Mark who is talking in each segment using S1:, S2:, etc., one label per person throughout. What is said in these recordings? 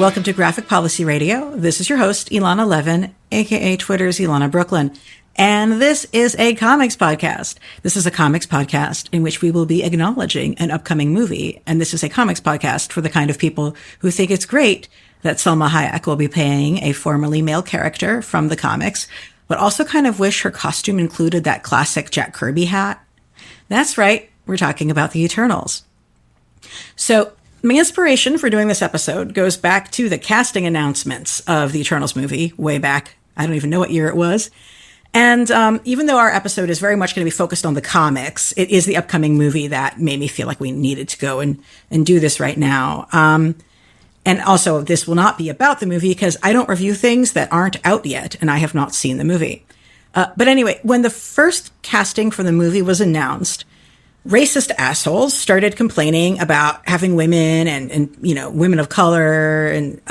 S1: welcome to Graphic Policy Radio. This is your host, Ilana Levin, aka Twitter's Ilana Brooklyn. And this is a comics podcast. This is a comics podcast in which we will be acknowledging an upcoming movie. And this is a comics podcast for the kind of people who think it's great that Salma Hayek will be playing a formerly male character from the comics, but also kind of wish her costume included that classic Jack Kirby hat. That's right. We're talking about the Eternals. So my inspiration for doing this episode goes back to the casting announcements of the Eternals movie way back. I don't even know what year it was. And even though our episode is very much going to be focused on the comics, it is the upcoming movie that made me feel like we needed to go and do this right now. And also, this will not be about the movie because I don't review things that aren't out yet, and I have not seen the movie. But anyway, when the first casting for the movie was announced, racist assholes started complaining about having women and you know, women of color and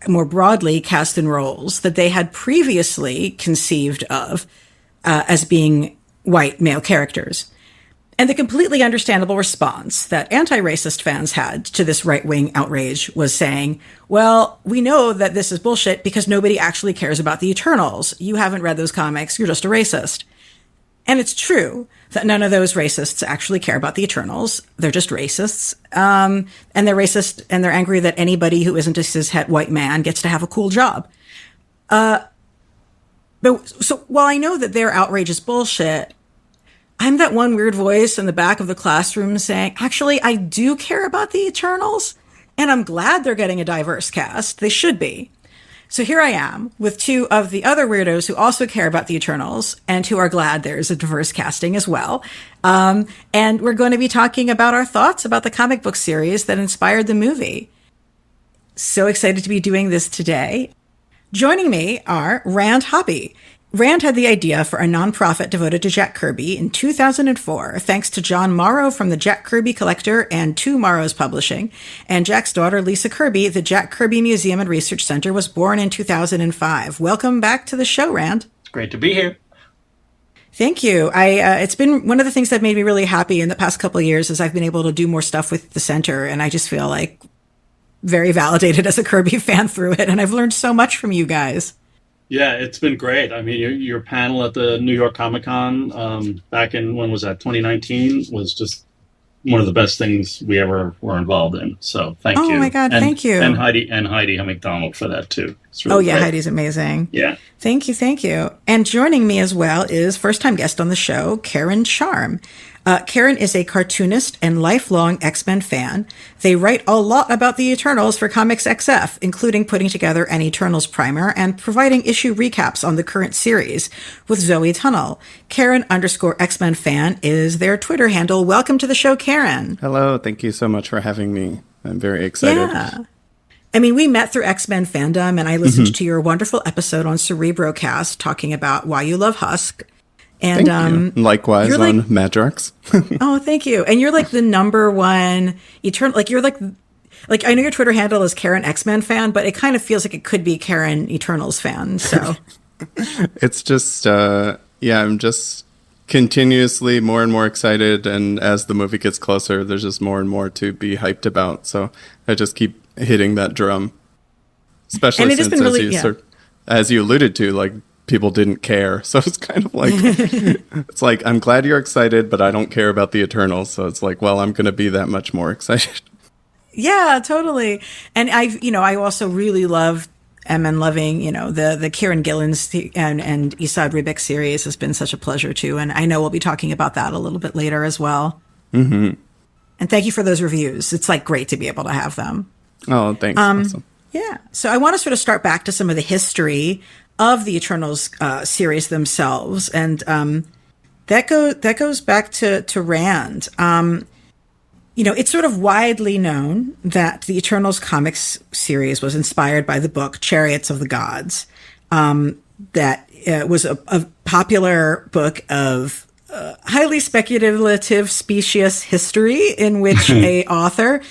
S1: more broadly cast in roles that they had previously conceived of as being white male characters. And the completely understandable response that anti-racist fans had to this right-wing outrage was saying, well, we know that this is bullshit because nobody actually cares about the Eternals. You haven't read those comics. You're just a racist. And it's true that none of those racists actually care about the Eternals. They're just racists. And they're racist and they're angry that anybody who isn't a cishet white man gets to have a cool job. But so while I know that their outrage is bullshit, I'm that one weird voice in the back of the classroom saying, actually, I do care about the Eternals, and I'm glad they're getting a diverse cast. They should be. So here I am with two of the other weirdos who also care about the Eternals and who are glad there's a diverse casting as well. And we're going to be talking about our thoughts about the comic book series that inspired the movie. So excited to be doing this today. Joining me are Rand Hoppe. Rand had the idea for a nonprofit devoted to Jack Kirby in 2004, thanks to John Morrow from the Jack Kirby Collector and Two Morrows Publishing, and Jack's daughter, Lisa Kirby. The Jack Kirby Museum and Research Center was born in 2005. Welcome back to the show, Rand.
S2: It's great to be here.
S1: Thank you. It's been one of the things that made me really happy in the past couple of years is I've been able to do more stuff with the center, and I just feel like very validated as a Kirby fan through it, and I've learned so much from you guys.
S2: Yeah, it's been great. I mean, your panel at the New York Comic Con back in, when was that, 2019, was just one of the best things we ever were involved in. So thank you.
S1: Oh my God, thank you.
S2: And Heidi McDonald for that too. It's really great.
S1: Heidi's amazing.
S2: Yeah.
S1: Thank you. And joining me as well is first-time guest on the show, Karen Charm. Karen is a cartoonist and lifelong X-Men fan. They write a lot about the Eternals for Comics XF, including putting together an Eternals primer and providing issue recaps on the current series with Zoe Tunnel. Karen_X-Men fan is their Twitter handle. Welcome to the show, Karen.
S3: Hello. Thank you so much for having me. I'm very excited.
S1: Yeah. I mean, we met through X-Men fandom, and I listened to your wonderful episode on Cerebrocast talking about why you love Husk. And
S3: thank you. Likewise on Madrox.
S1: Oh, thank you. And you're like the number one Eternal. Like you're like I know your Twitter handle is Karen X-Men fan, but it kind of feels like it could be Karen Eternals fan. So
S3: it's just I'm just continuously more and more excited, and as the movie gets closer, there's just more and more to be hyped about. So I just keep hitting that drum, especially since as you alluded to, like, people didn't care. So it's kind of like, it's like, I'm glad you're excited, but I don't care about the Eternals. So it's like, well, I'm going to be that much more excited.
S1: Yeah, totally. And I also really love and loving, the Kieran Gillen's and Esad Ribic series has been such a pleasure too. And I know we'll be talking about that a little bit later as well. Mm-hmm. And thank you for those reviews. It's like great to be able to have them.
S3: Oh, thanks. Awesome.
S1: Yeah. So I want to sort of start back to some of the history of the Eternals series themselves, and that goes back to Rand. It's sort of widely known that the Eternals comics series was inspired by the book Chariots of the Gods. That was a popular book of highly speculative, specious history in which a author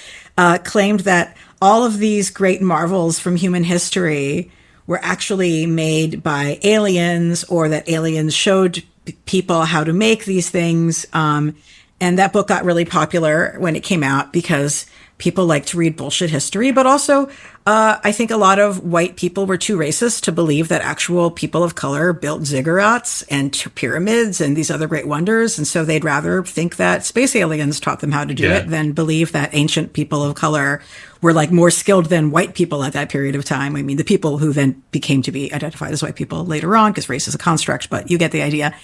S1: claimed that all of these great marvels from human history were actually made by aliens, or that aliens showed people how to make these things. And that book got really popular when it came out because people like to read bullshit history, but also I think a lot of white people were too racist to believe that actual people of color built ziggurats and pyramids and these other great wonders. And so they'd rather think that space aliens taught them how to do it than believe that ancient people of color were like more skilled than white people at that period of time. I mean, the people who then became to be identified as white people later on, because race is a construct, but you get the idea.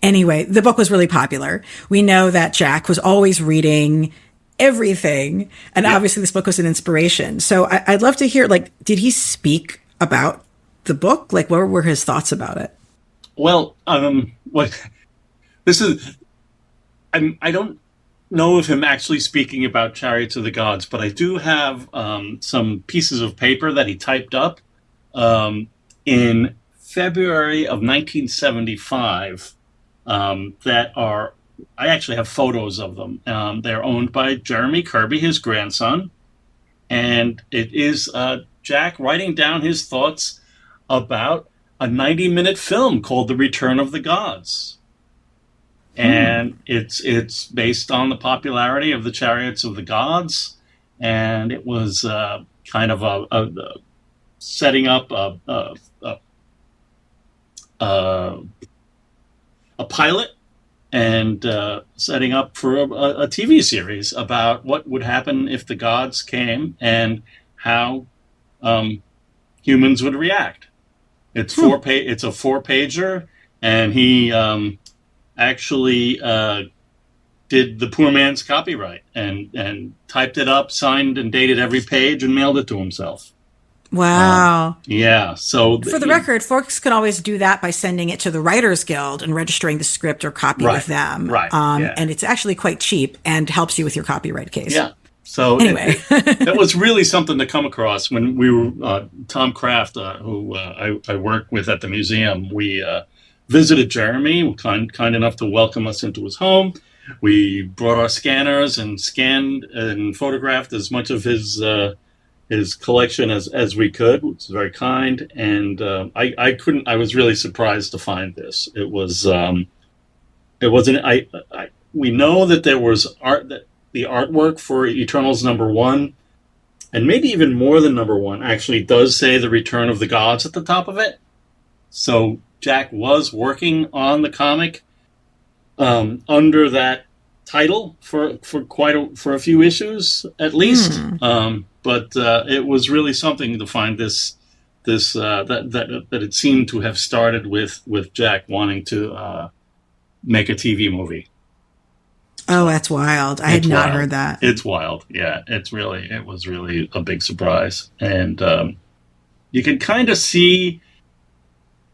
S1: Anyway, the book was really popular. We know that Jack was always reading everything. And obviously this book was an inspiration. So I'd love to hear, like, did he speak about the book? Like, what were his thoughts about it?
S2: Well, this is, I don't know of him actually speaking about Chariots of the Gods, but I do have some pieces of paper that he typed up in February of 1975 that are, I actually have photos of them. They're owned by Jeremy Kirby, his grandson, and it is Jack writing down his thoughts about a 90-minute film called The Return of the Gods. And it's based on the popularity of the Chariots of the Gods, and it was kind of a setting up a pilot and setting up for a TV series about what would happen if the gods came and how humans would react. It's it's a 4-pager, and he actually did the poor man's copyright and typed it up, signed and dated every page, and mailed it to himself.
S1: Wow.
S2: Yeah. So
S1: for the record, folks can always do that by sending it to the Writers Guild and registering the script or copy with them.
S2: Right.
S1: And it's actually quite cheap and helps you with your copyright case.
S2: Yeah. So
S1: anyway,
S2: that was really something to come across when we were Tom Kraft, who I work with at the museum. We visited Jeremy, kind enough to welcome us into his home. We brought our scanners and scanned and photographed as much of his collection as we could, which is very kind. And I was really surprised to find this. It wasn't, we know that there was art, that the artwork for Eternals #1, and maybe even more than #1, actually does say The Return of the Gods at the top of it. So Jack was working on the comic under that title for a few issues at least. But it was really something to find this that it seemed to have started with Jack wanting to make a TV movie.
S1: Oh, that's wild. I had not heard that.
S2: It's wild. Yeah, it was really a big surprise. And you can kind of see,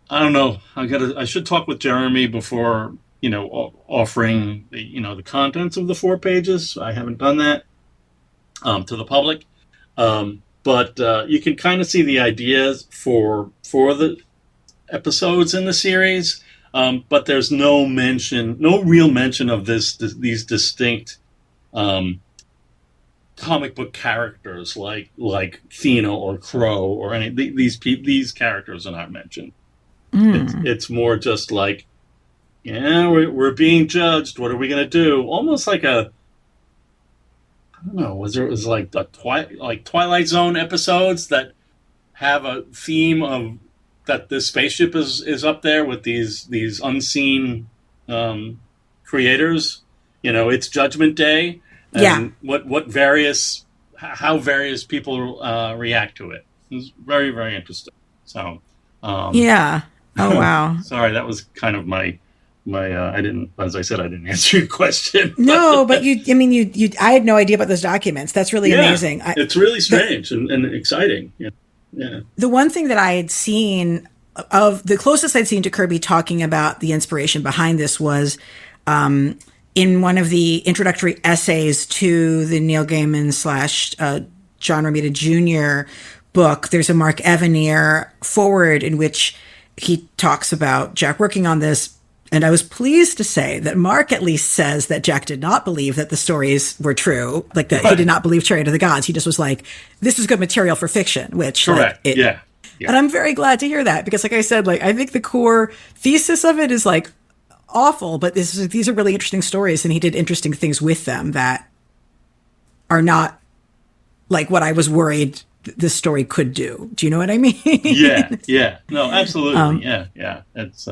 S2: I don't know, I should talk with Jeremy before, offering the contents of the 4 pages. I haven't done that to the public. But you can kind of see the ideas for the episodes in the series. But there's no real mention of these distinct comic book characters like Thena or Crow or any these characters are not mentioned. It's more just like, we're being judged. What are we gonna do? Almost like I don't know. It was like Twilight Zone episodes that have a theme of that this spaceship is up there with these unseen creators. It's Judgment Day, and how various people react to it. It's very, very interesting. So
S1: yeah. Oh wow.
S2: Sorry, that was kind of my I didn't answer your question.
S1: No, but I had no idea about those documents. That's really amazing.
S2: It's really strange and exciting. Yeah.
S1: The one thing that I had seen the closest I'd seen to Kirby talking about the inspiration behind this was in one of the introductory essays to the Neil Gaiman / John Romita Jr. book. There's a Mark Evanier foreword in which he talks about Jack working on this. And I was pleased to say that Mark at least says that Jack did not believe that the stories were true, like that he did not believe Chariot of the Gods. He just was like, this is good material for fiction, which
S2: correct. Yeah.
S1: And I'm very glad to hear that because, like I said, I think the core thesis of it is awful, but these are really interesting stories, and he did interesting things with them that are not like what I was worried this story could do. Do you know what I mean?
S2: Yeah. No, absolutely. Yeah. It's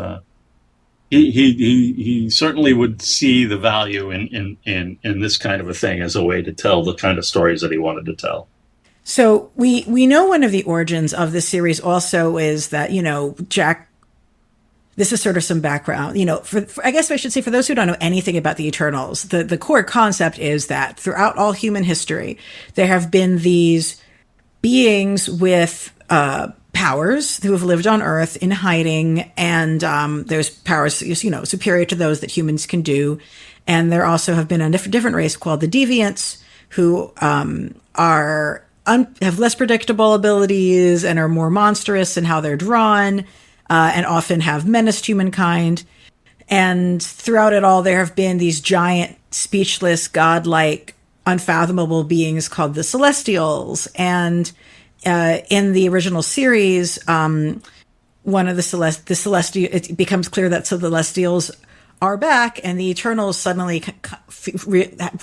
S2: he certainly would see the value in this kind of a thing as a way to tell the kind of stories that he wanted to tell.
S1: So we know one of the origins of this series also is that, Jack, this is sort of some background, for I guess I should say, for those who don't know anything about the Eternals, the core concept is that throughout all human history, there have been these beings with powers who have lived on Earth in hiding, and those powers, superior to those that humans can do. And there also have been a different race called the Deviants, who have less predictable abilities and are more monstrous in how they're drawn, and often have menaced humankind. And throughout it all, there have been these giant, speechless, godlike, unfathomable beings called the Celestials. And in the original series, one of the Celestials, it becomes clear that the Celestials are back, and the Eternals suddenly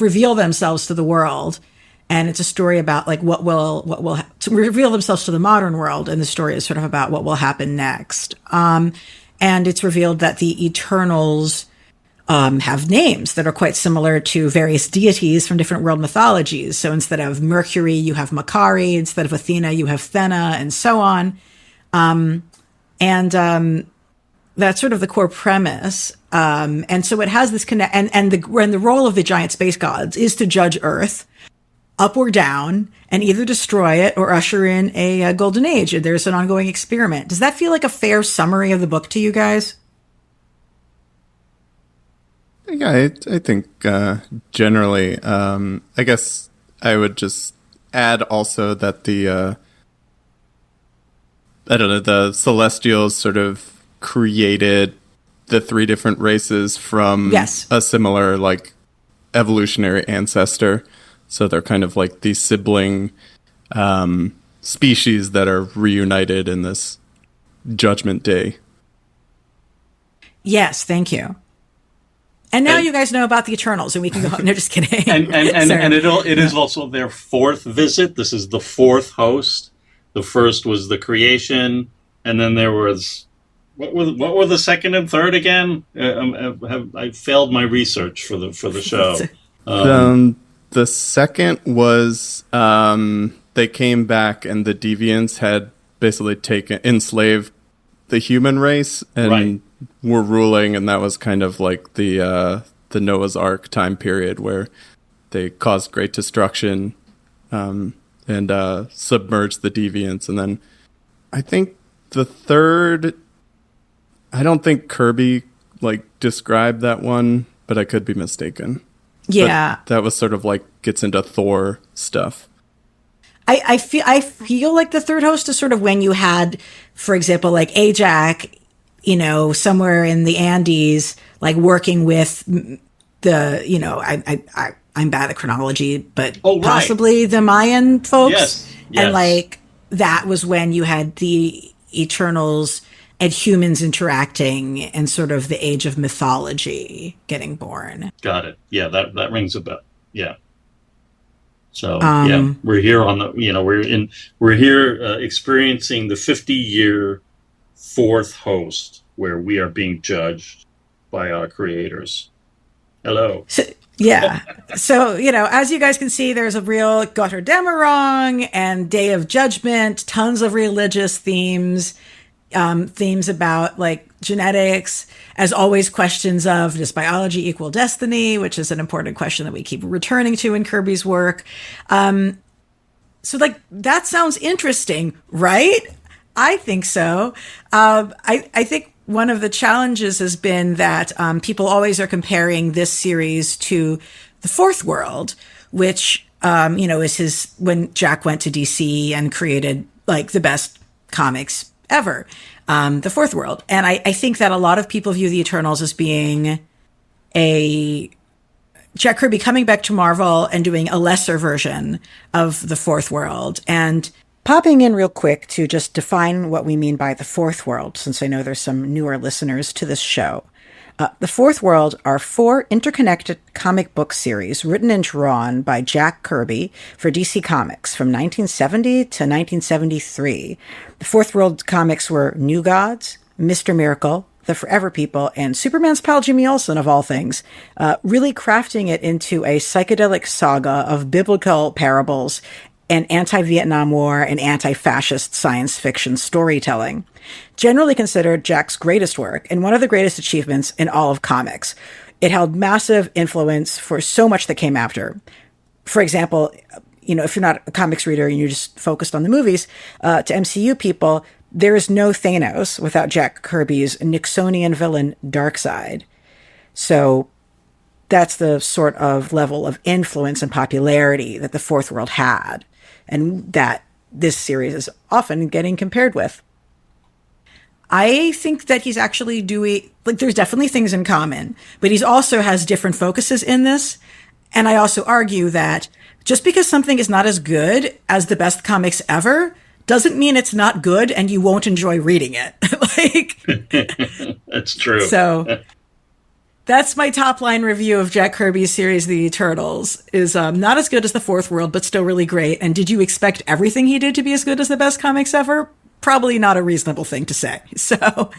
S1: reveal themselves to the world. And it's a story about like what will reveal themselves to the modern world, and the story is sort of about what will happen next. And it's revealed that the Eternals have names that are quite similar to various deities from different world mythologies. So instead of Mercury, you have Makari. Instead of Athena, you have Thena, and so on. That's sort of the core premise. And so it has this connect, and the role of the giant space gods is to judge Earth up or down, and either destroy it or usher in a golden age. There's an ongoing experiment. Does that feel like a fair summary of the book to you guys?
S3: Yeah, I think generally, I guess I would just add also that the Celestials sort of created the three different races from a similar like evolutionary ancestor. So they're kind of like these sibling species that are reunited in this Judgment Day.
S1: Yes, thank you. And now you guys know about the Eternals, and we can go. No, just kidding.
S2: And it is also their fourth visit. This is the fourth host. The first was the creation, and then there was what were the second and third again? I failed my research for the show.
S3: The second was they came back, and the Deviants had basically enslaved the human race and were ruling, and that was kind of like the Noah's Ark time period where they caused great destruction and submerged the Deviants. And then I think the third, I don't think Kirby like described that one, but I could be mistaken.
S1: Yeah,
S3: but that was sort of like gets into Thor stuff.
S1: I feel like the third host is sort of when you had, for example, like Ajax, somewhere in the Andes, like working with I'm bad at chronology, but possibly the Mayan folks.
S2: Yes.
S1: And like that was when you had the Eternals and humans interacting, and sort of the age of mythology getting born.
S2: Got it. Yeah, that rings a bell. Yeah. So we're here on the we're here experiencing the 50-year fourth host, where we are being judged by our creators. Hello.
S1: So, as you guys can see, there's a real Götterdämmerung and Day of Judgment, tons of religious themes about like genetics, as always, questions of does biology equal destiny, which is an important question that we keep returning to in Kirby's work. So like that sounds interesting, right? I think so. I think one of the challenges has been that people always are comparing this series to the Fourth World, which is when Jack went to DC and created like the best comics ever, the Fourth World. And I think that a lot of people view the Eternals as being a Jack Kirby coming back to Marvel and doing a lesser version of the Fourth World. And popping in real quick to just define what we mean by the Fourth World, since I know there's some newer listeners to this show. The Fourth World are 4 interconnected comic book series written and drawn by Jack Kirby for DC Comics from 1970 to 1973. The Fourth World comics were New Gods, Mr. Miracle, The Forever People, and Superman's pal Jimmy Olsen, of all things, really crafting it into a psychedelic saga of biblical parables and anti-Vietnam War and anti-fascist science fiction storytelling. Generally considered Jack's greatest work and one of the greatest achievements in all of comics. It held massive influence for so much that came after. For example, if you're not a comics reader and you're just focused on the movies, to MCU people, there is no Thanos without Jack Kirby's Nixonian villain Darkseid. So that's the sort of level of influence and popularity that the Fourth World had, and that this series is often getting compared with. I think that he's actually doing, there's definitely things in common, but he also has different focuses in this. And I also argue that just because something is not as good as the best comics ever doesn't mean it's not good and you won't enjoy reading it.
S2: That's true.
S1: So that's my top line review of Jack Kirby's series, The Eternals, is not as good as The Fourth World, but still really great. And did you expect everything he did to be as good as the best comics ever? Probably not a reasonable thing to say. So,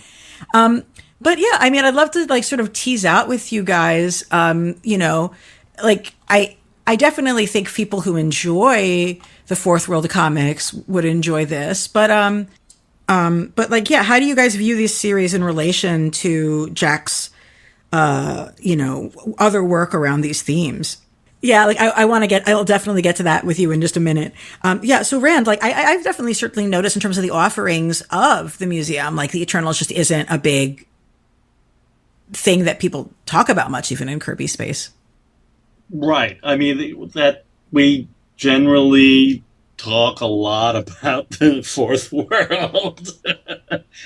S1: but yeah, I mean, I'd love to sort of tease out with you guys, I definitely think people who enjoy the Fourth World comics would enjoy this, but how do you guys view this series in relation to Jack's, other work around these themes? Yeah, I'll definitely get to that with you in just a minute. So Rand, I've definitely certainly noticed in terms of the offerings of the museum, the Eternals just isn't a big thing that people talk about much, even in Kirby space.
S2: Right. I mean, that we generally talk a lot about the Fourth World.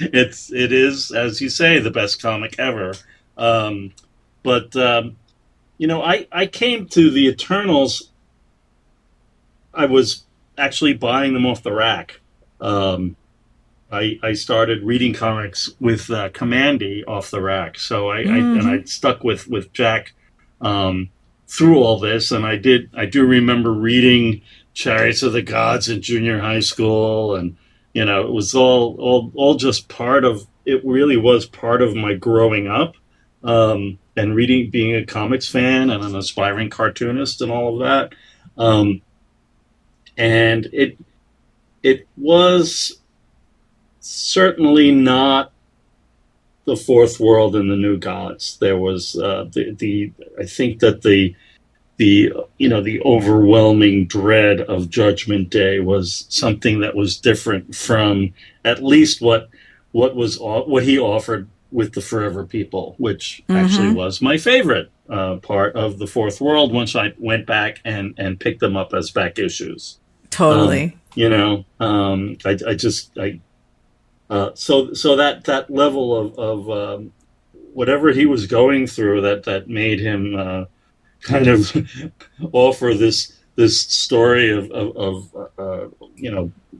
S2: It is, as you say, the best comic ever. I came to the Eternals. I was actually buying them off the rack. I started reading comics with Commandy off the rack. So I stuck with Jack through all this, and I do remember reading Chariots of the Gods in junior high school, and it was all just part of it. Really was part of my growing up. And reading, being a comics fan and an aspiring cartoonist and all of that. And it was certainly not the Fourth World and the New Gods. There was I think that the overwhelming dread of Judgment Day was something that was different from at least what he offered with the Forever People, which actually was my favorite part of the Fourth World once I went back and picked them up as back issues.
S1: Totally.
S2: So that level of whatever he was going through that made him kind of offer this story of I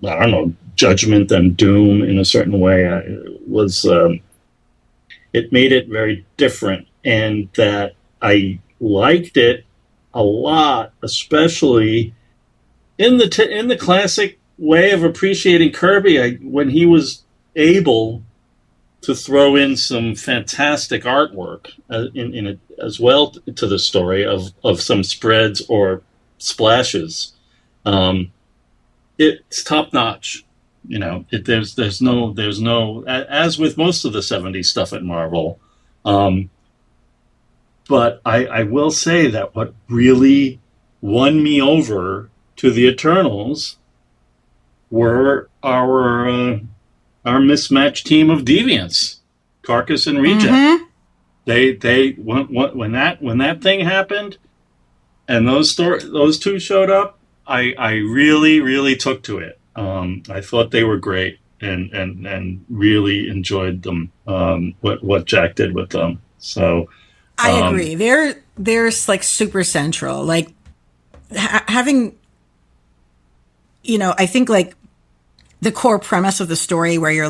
S2: don't know, judgment and doom in a certain way was. It made it very different, and that I liked it a lot, especially in the classic way of appreciating Kirby. When he was able to throw in some fantastic artwork in it as well to the story of some spreads or splashes, it's top notch. There's no, as with most of the 70s stuff at Marvel. But I will say that what really won me over to the Eternals were our mismatched team of Deviants, Carcass and Reject. They when that thing happened and those two showed up, I really, really took to it. I thought they were great and really enjoyed them, what Jack did with them. So
S1: I agree. They're super central. Having, I think the core premise of the story where you're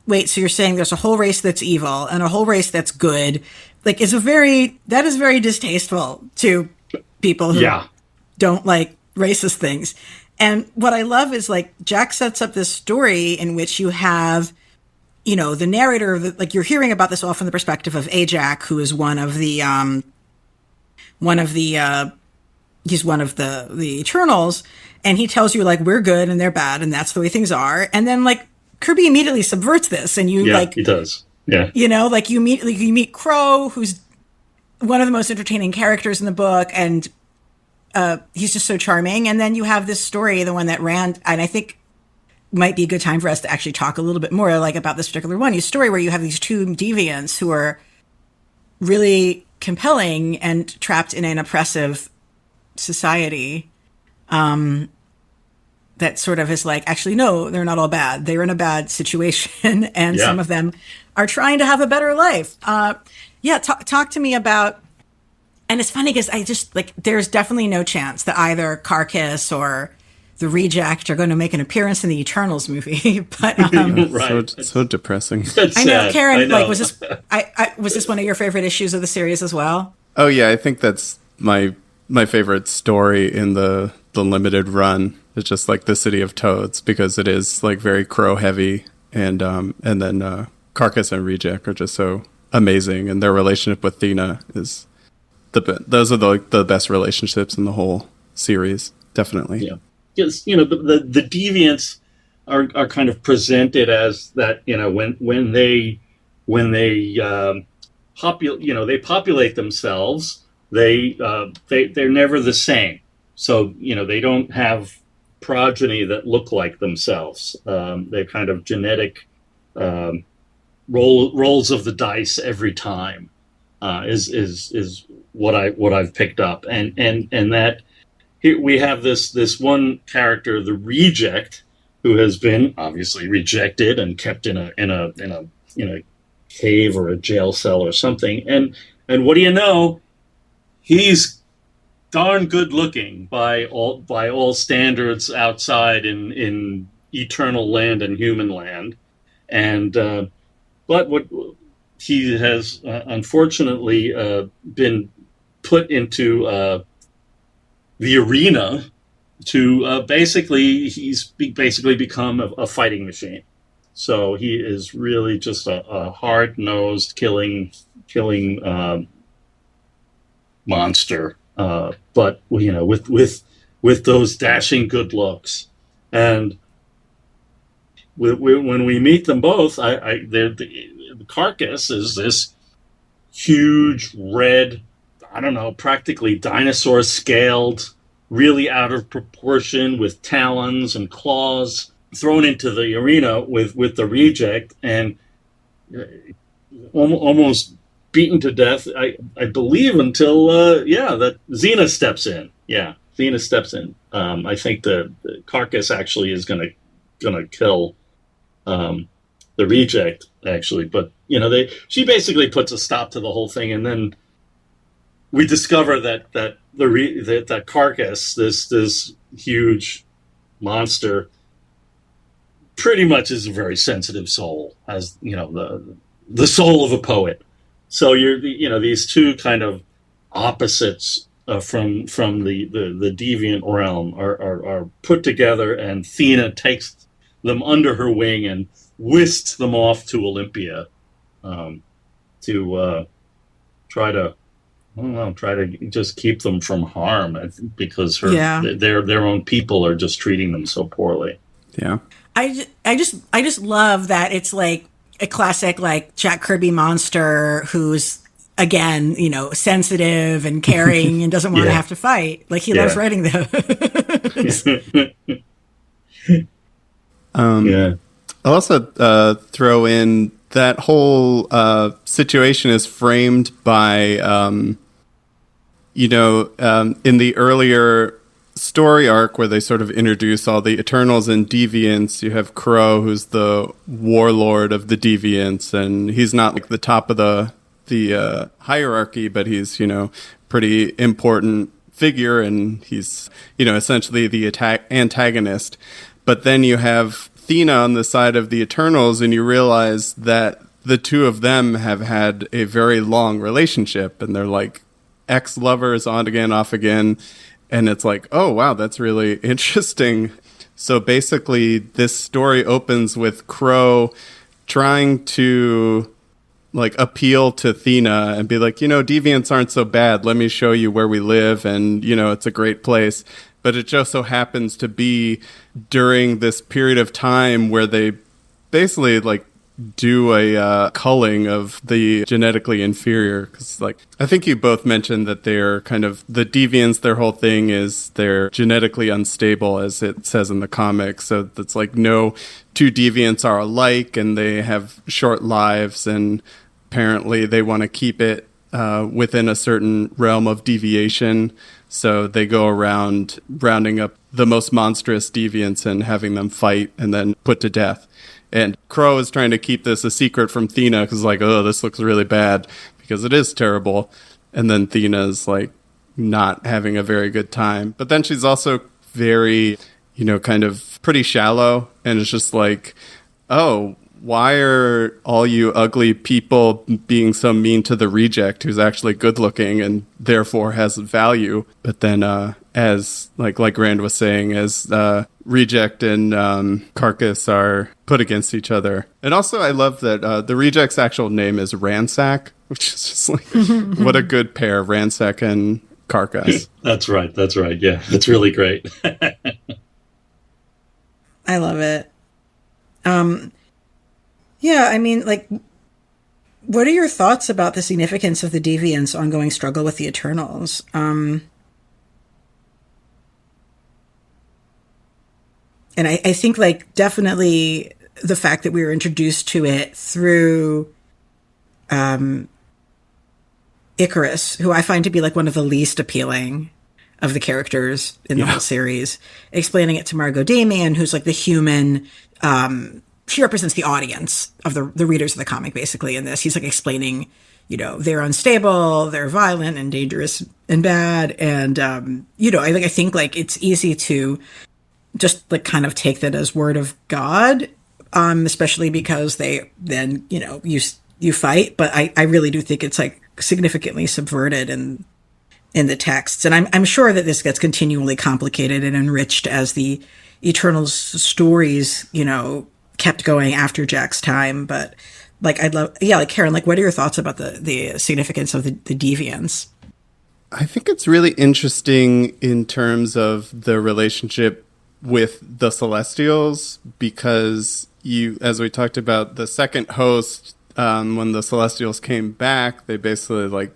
S1: wait, so you're saying there's a whole race that's evil and a whole race that's good? Like, that is very distasteful to people who don't like racist things. And what I love is, like, Jack sets up this story in which you have, you know, the narrator, like, you're hearing about this all from the perspective of Ajak, who is he's one of the Eternals, and he tells you, like, we're good and they're bad and that's the way things are. And then, like, Kirby immediately subverts this, and
S2: he does. Yeah.
S1: You know, like, you meet Crow, who's one of the most entertaining characters in the book, and he's just so charming. And then you have this story, the one that ran, and I think might be a good time for us to actually talk a little bit more, like, about this particular one. Your story where you have these two deviants who are really compelling and trapped in an oppressive society, that sort of is like, actually, no, they're not all bad. They're in a bad situation, and some of them are trying to have a better life. Talk to me about. And it's funny because I just, like, there's definitely no chance that either Carcass or the Reject are going to make an appearance in the Eternals movie. But
S3: right. So depressing.
S1: I know, Karen. I know. Like, was this one of your favorite issues of the series as well?
S3: Oh yeah, I think that's my favorite story in the limited run. It's just like the City of Toads, because it is, like, very Crow heavy, and then Carcass and Reject are just so amazing, and their relationship with Thena is those are the best relationships in the whole series, definitely.
S2: Yeah, because, you know, the Deviants are kind of presented as that, you know, when they populate themselves, they're never the same. So, you know, they don't have progeny that look like themselves. They're kind of genetic rolls of the dice every time. Is what I've picked up, and that here we have this one character, the Reject, who has been obviously rejected and kept in a cave or a jail cell or something, and what do you know, he's darn good looking by all standards outside in eternal land and human land, and but what he has unfortunately been put into the arena to he's basically become a fighting machine. So he is really just a hard-nosed killing monster. But, you know, with those dashing good looks, and when we meet them both, the Carcass is this huge red, I don't know, practically dinosaur scaled, really out of proportion, with talons and claws, thrown into the arena with the Reject, and almost beaten to death, I believe, until that Xena steps in. Yeah, Xena steps in. I think the Carcass actually is gonna kill the Reject, actually, but, you know, she basically puts a stop to the whole thing, and then we discover that Carcass, this huge monster, pretty much is a very sensitive soul, as, you know, the soul of a poet. So these two kind of opposites from the deviant realm are put together, and Thena takes them under her wing and whisks them off to Olympia to try to just keep them from harm, because their own people are just treating them so poorly.
S3: Yeah,
S1: I just love that it's like a classic, like, Jack Kirby monster who's, again, you know, sensitive and caring and doesn't want to have to fight. Like, he loves writing those.
S3: I'll also throw in that whole situation is framed by, in the earlier story arc where they sort of introduce all the Eternals and Deviants. You have Crow, who's the warlord of the Deviants, and he's not like the top of the hierarchy, but he's, you know, pretty important figure, and he's, you know, essentially the antagonist. But then you have Athena on the side of the Eternals, and you realize that the two of them have had a very long relationship, and they're like ex-lovers, on again, off again. And it's like, oh, wow, that's really interesting. So basically, this story opens with Crow trying to like appeal to Athena and be like, deviants aren't so bad. Let me show you where we live, and, it's a great place. But it just so happens to be during this period of time where they basically like do a culling of the genetically inferior. Because I think you both mentioned that they're kind of the deviants. Their whole thing is they're genetically unstable, as it says in the comics. So it's like no two deviants are alike, and they have short lives, and apparently they want to keep it within a certain realm of deviation. So they go around rounding up the most monstrous deviants and having them fight and then put to death. And Crow is trying to keep this a secret from Thena because this looks really bad, because it is terrible. And then Thena's not having a very good time. But then she's also very, kind of pretty shallow. And it's just like, oh, why are all you ugly people being so mean to the reject who's actually good looking and therefore has value? But then as like Rand was saying, as Reject and Carcass are put against each other. And also I love that the Reject's actual name is Ransack, which is just like, what a good pair, Ransack and Carcass.
S2: That's right. Yeah, it's really great.
S1: I love it. Yeah, I mean, what are your thoughts about the significance of the Deviants' ongoing struggle with the Eternals? And I think, definitely the fact that we were introduced to it through Icarus, who I find to be, one of the least appealing of the characters in the whole series, explaining it to Margot Damien, who's, the human... she represents the audience of the readers of the comic, basically, in this. He's explaining, they're unstable, they're violent and dangerous and bad. And, I think it's easy to just kind of take that as word of God, especially because they then, you fight. But I really do think it's significantly subverted in the texts. And I'm sure that this gets continually complicated and enriched as the Eternals stories, kept going after Jack's time. But I'd love, Karen, what are your thoughts about the significance of the Deviants?
S3: I think it's really interesting in terms of the relationship with the Celestials, because as we talked about, the second host, when the Celestials came back, they basically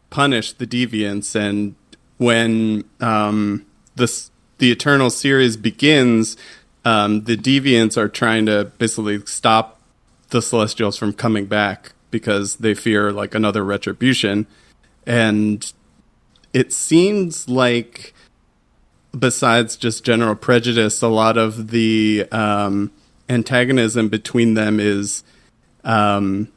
S3: punished the Deviants. And when the Eternal series begins, the Deviants are trying to basically stop the Celestials from coming back because they fear another retribution. And it seems like, besides just general prejudice, a lot of the antagonism between them is the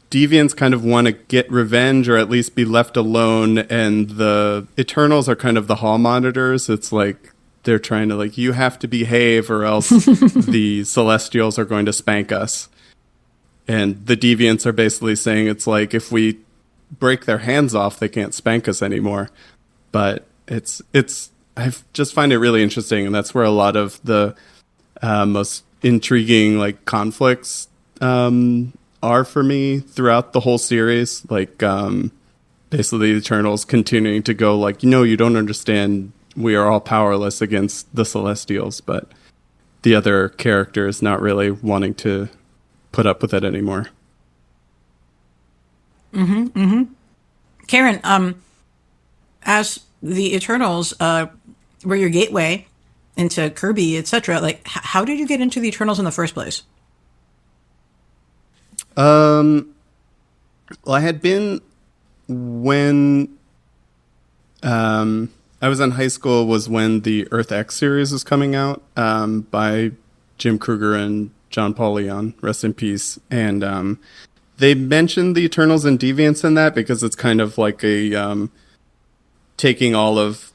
S3: Deviants kind of want to get revenge, or at least be left alone, and the Eternals are kind of the hall monitors. It's they're trying to you have to behave or else the Celestials are going to spank us. And the Deviants are basically saying it's if we break their hands off, they can't spank us anymore. But I just find it really interesting, and that's where a lot of the most intriguing conflicts are for me throughout the whole series. Basically the Eternals continuing to go you don't understand, we are all powerless against the Celestials, but the other characters not really wanting to put up with it anymore.
S1: Karen, as the Eternals were your gateway into Kirby, etc., how did you get into the Eternals in the first place?
S3: Well, I had been when I was in high school was when the Earth X series was coming out by Jim Kruger and John Paul Leon, rest in peace. And they mentioned the Eternals and Deviants in that because it's kind of a taking all of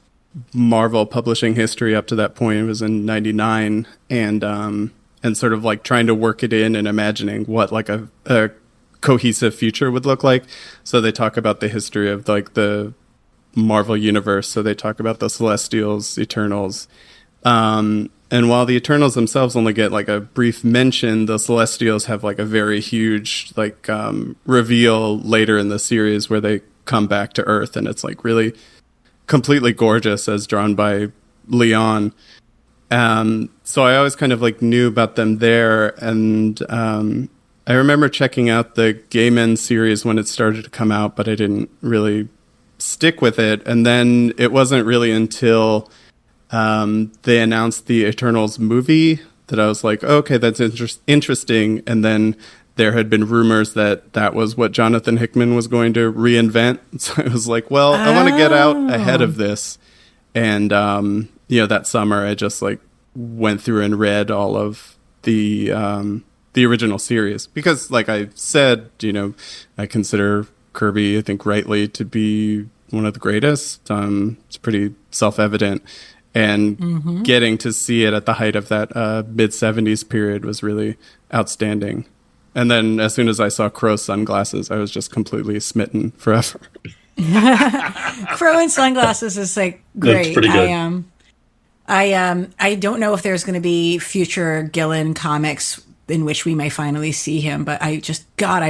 S3: Marvel publishing history up to that point. It was in '99, and sort of like trying to work it in and imagining what like a cohesive future would look like. So they talk about the history of like the Marvel universe. So they talk about the Celestials, Eternals. And while the Eternals themselves only get like a brief mention, the Celestials have like a very huge like reveal later in the series where they come back to Earth, and it's like really completely gorgeous as drawn by Leon. So I always kind of like knew about them there, and I remember checking out the Gay Men series when it started to come out, but I didn't really stick with it. And then it wasn't really until they announced the Eternals movie that I was like, oh, okay, that's interesting. And then there had been rumors that that was what Jonathan Hickman was going to reinvent. So I was like, well, I want to get out ahead of this. And, that summer I just like went through and read all of the original series because like I said, I consider Kirby, I think rightly, to be one of the greatest. It's pretty self-evident. And getting to see it at the height of that mid-'70s period was really outstanding. And then as soon as I saw Crow's sunglasses, I was just completely smitten forever.
S1: Crow in sunglasses is like great.
S2: That's pretty good.
S1: I don't know if there's going to be future Gillen comics in which we may finally see him, but I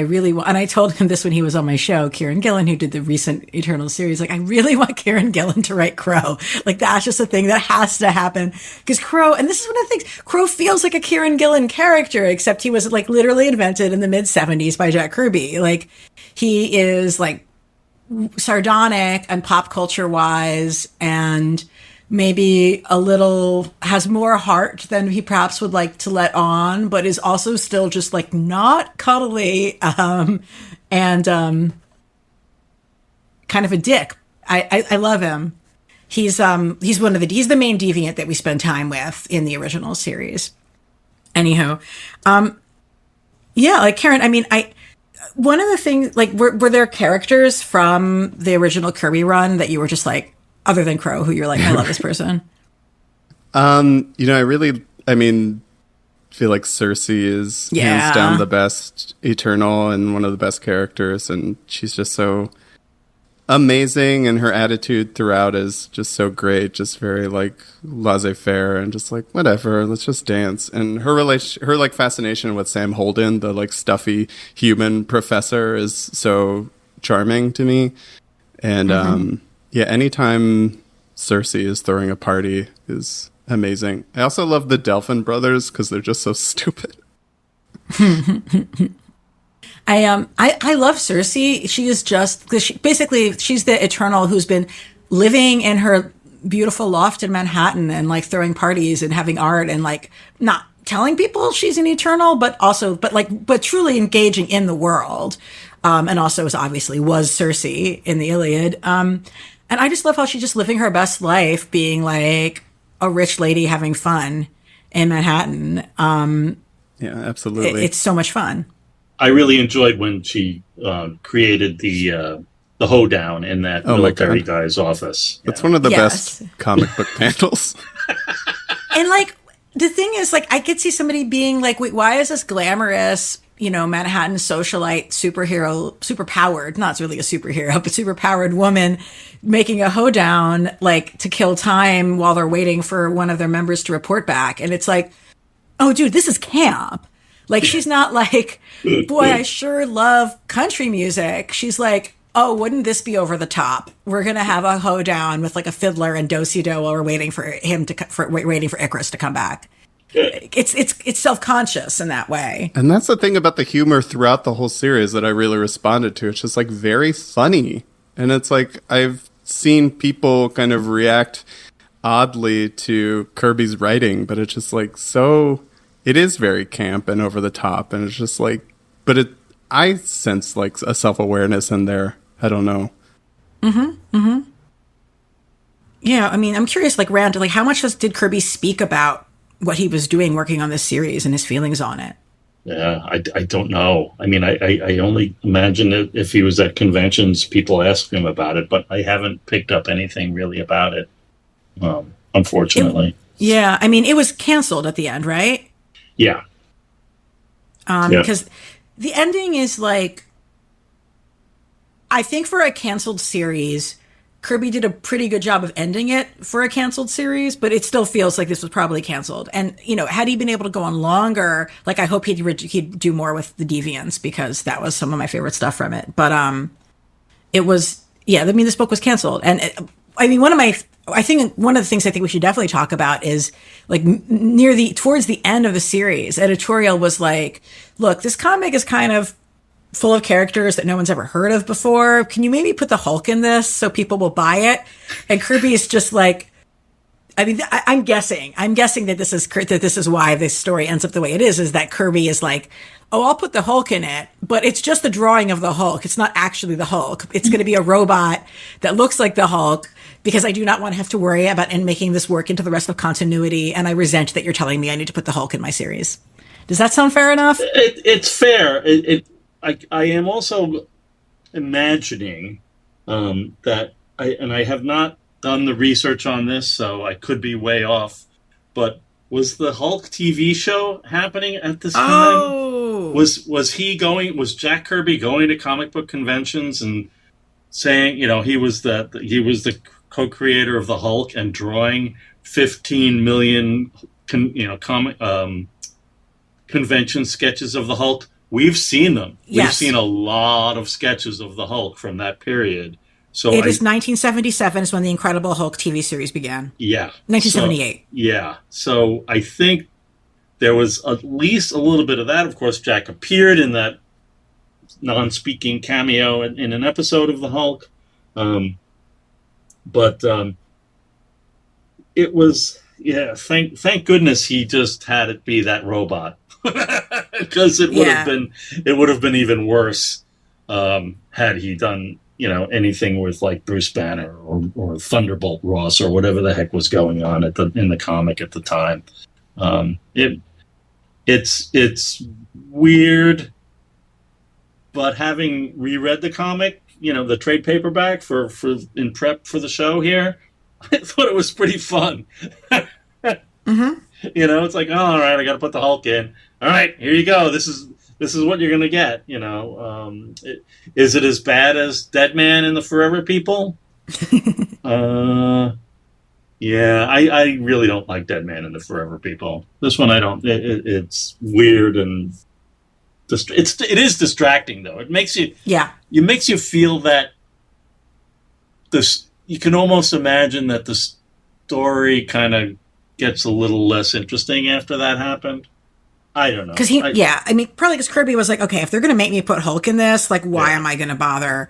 S1: really want, and I told him this when he was on my show, Kieran Gillen, who did the recent Eternal series, like, I really want Kieran Gillen to write Crow. Like, that's just a thing that has to happen. Because Crow, and this is one of the things, Crow feels like a Kieran Gillen character, except he was, like, literally invented in the mid-'70s by Jack Kirby. Like, he is, like, sardonic and pop culture-wise, and maybe a little has more heart than he perhaps would like to let on, but is also still just like not cuddly and kind of a dick. I love him. He's the main deviant that we spend time with in the original series. Anywho, like Karen, I mean, one of the things, like, were there characters from the original Kirby run that you were just like, other than Crow, who you're like, I love this person?
S3: I feel like Cersei is hands down the best Eternal and one of the best characters, and she's just so amazing, and her attitude throughout is just so great, just very like laissez-faire and just like whatever, let's just dance. And her like fascination with Sam Holden, the like stuffy human professor, is so charming to me. And anytime Cersei is throwing a party is amazing. I also love the Delphin brothers because they're just so stupid.
S1: I love Cersei. She is just, she's the Eternal who's been living in her beautiful loft in Manhattan and like throwing parties and having art and like not telling people she's an Eternal, but truly engaging in the world. And also was Cersei in the Iliad. And I just love how she's just living her best life, being like a rich lady having fun in Manhattan.
S3: Yeah, absolutely.
S1: It's so much fun.
S2: I really enjoyed when she created the hoedown in that military guy's office.
S3: It's one of the best comic book panels.
S1: And like, the thing is, like, I could see somebody being like, wait, why is this glamorous, Manhattan socialite superpowered, not really a superhero, but superpowered woman making a hoedown, like, to kill time while they're waiting for one of their members to report back. And it's like, oh, dude, this is camp. Like, she's not like, boy, I sure love country music. She's like, oh, wouldn't this be over the top? We're going to have a hoedown with like a fiddler and do-si-do while we're waiting for waiting for Icarus to come back. It's self-conscious in that way.
S3: And that's the thing about the humor throughout the whole series that I really responded to. It's just like very funny. And it's like I've seen people kind of react oddly to Kirby's writing, but it's just like it is very camp and over the top. And it's just like, I sense like a self-awareness in there. I don't know.
S1: Yeah, I mean, I'm curious, like, Rand, like, how much did Kirby speak about what he was doing working on this series and his feelings on it?
S2: Yeah, I don't know. I mean, I only imagine that if he was at conventions, people asked him about it, but I haven't picked up anything really about it. unfortunately.
S1: Yeah, I mean, it was canceled at the end, right?
S2: Yeah.
S1: Because the ending is like, I think for a canceled series, Kirby did a pretty good job of ending it for a canceled series, but it still feels like this was probably canceled. And, you know, had he been able to go on longer, like I hope he'd do more with the Deviance, because that was some of my favorite stuff from it. But it was, yeah, I mean, this book was canceled. And I mean, I think one of the things I think we should definitely talk about is like towards the end of the series, editorial was like, look, this comic is kind of full of characters that no one's ever heard of before. Can you maybe put the Hulk in this so people will buy it? And Kirby is just like, I mean, I'm guessing that this is why this story ends up the way it is that Kirby is like, oh, I'll put the Hulk in it, but it's just the drawing of the Hulk. It's not actually the Hulk. It's going to be a robot that looks like the Hulk, because I do not want to have to worry about making this work into the rest of continuity. And I resent that you're telling me I need to put the Hulk in my series. Does that sound fair enough?
S2: It's fair. I am also imagining that I have not done the research on this, so I could be way off. But was the Hulk TV show happening at this time?
S1: Oh,
S2: was Jack Kirby going to comic book conventions and saying, you know, he was the co-creator of the Hulk and drawing 15 million convention sketches of the Hulk? We've seen them.
S1: Yes.
S2: We've seen a lot of sketches of the Hulk from that period. So
S1: it is 1977 is when the Incredible Hulk TV series began.
S2: Yeah.
S1: 1978.
S2: So I think there was at least a little bit of that. Of course, Jack appeared in that non-speaking cameo in an episode of the Hulk. But it was, thank goodness he just had it be that robot. Because it would have been even worse had he done, you know, anything with like Bruce Banner or Thunderbolt Ross or whatever the heck was going on in the comic at the time. It's weird, but having reread the comic, you know, the trade paperback for in prep for the show here, I thought it was pretty fun.
S1: Mm-hmm.
S2: You know, it's like, oh, all right, I got to put the Hulk in. All right, here you go. This is what you're gonna get. You know, is it as bad as Dead Man and the Forever People? Yeah, I really don't like Dead Man and the Forever People. This one I don't. It's weird and it is distracting though. It makes you feel that this. You can almost imagine that the story kind of gets a little less interesting after that happened. I don't know. Probably because Kirby was like, okay, if they're going to make me put Hulk in this, like, why am I going to bother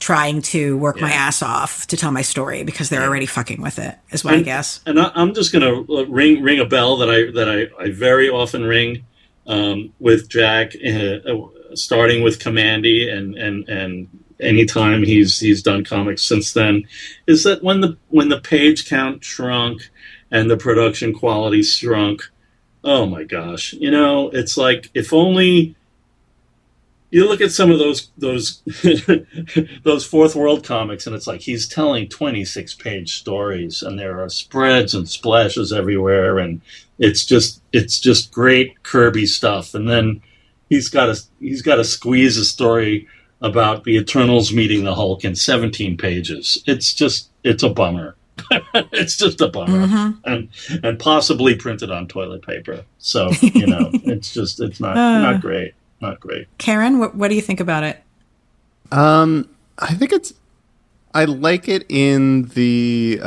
S2: trying to work my ass off to tell my story? Because they're already fucking with it, is what I guess. And I'm just going to ring a bell that I very often ring with Jack, starting with Commandy and anytime he's done comics since then, is that when the page count shrunk and the production quality shrunk, oh my gosh! You know, it's like if only you look at some of those those fourth world comics, and it's like he's telling 26-page stories, and there are spreads and splashes everywhere, and it's just great Kirby stuff. And then he's got to squeeze a story about the Eternals meeting the Hulk in 17 pages. It's a bummer. It's just a bummer, and possibly printed on toilet paper. So you know, it's not great, not great.
S1: Karen, what do you think about it?
S3: I think I like it in the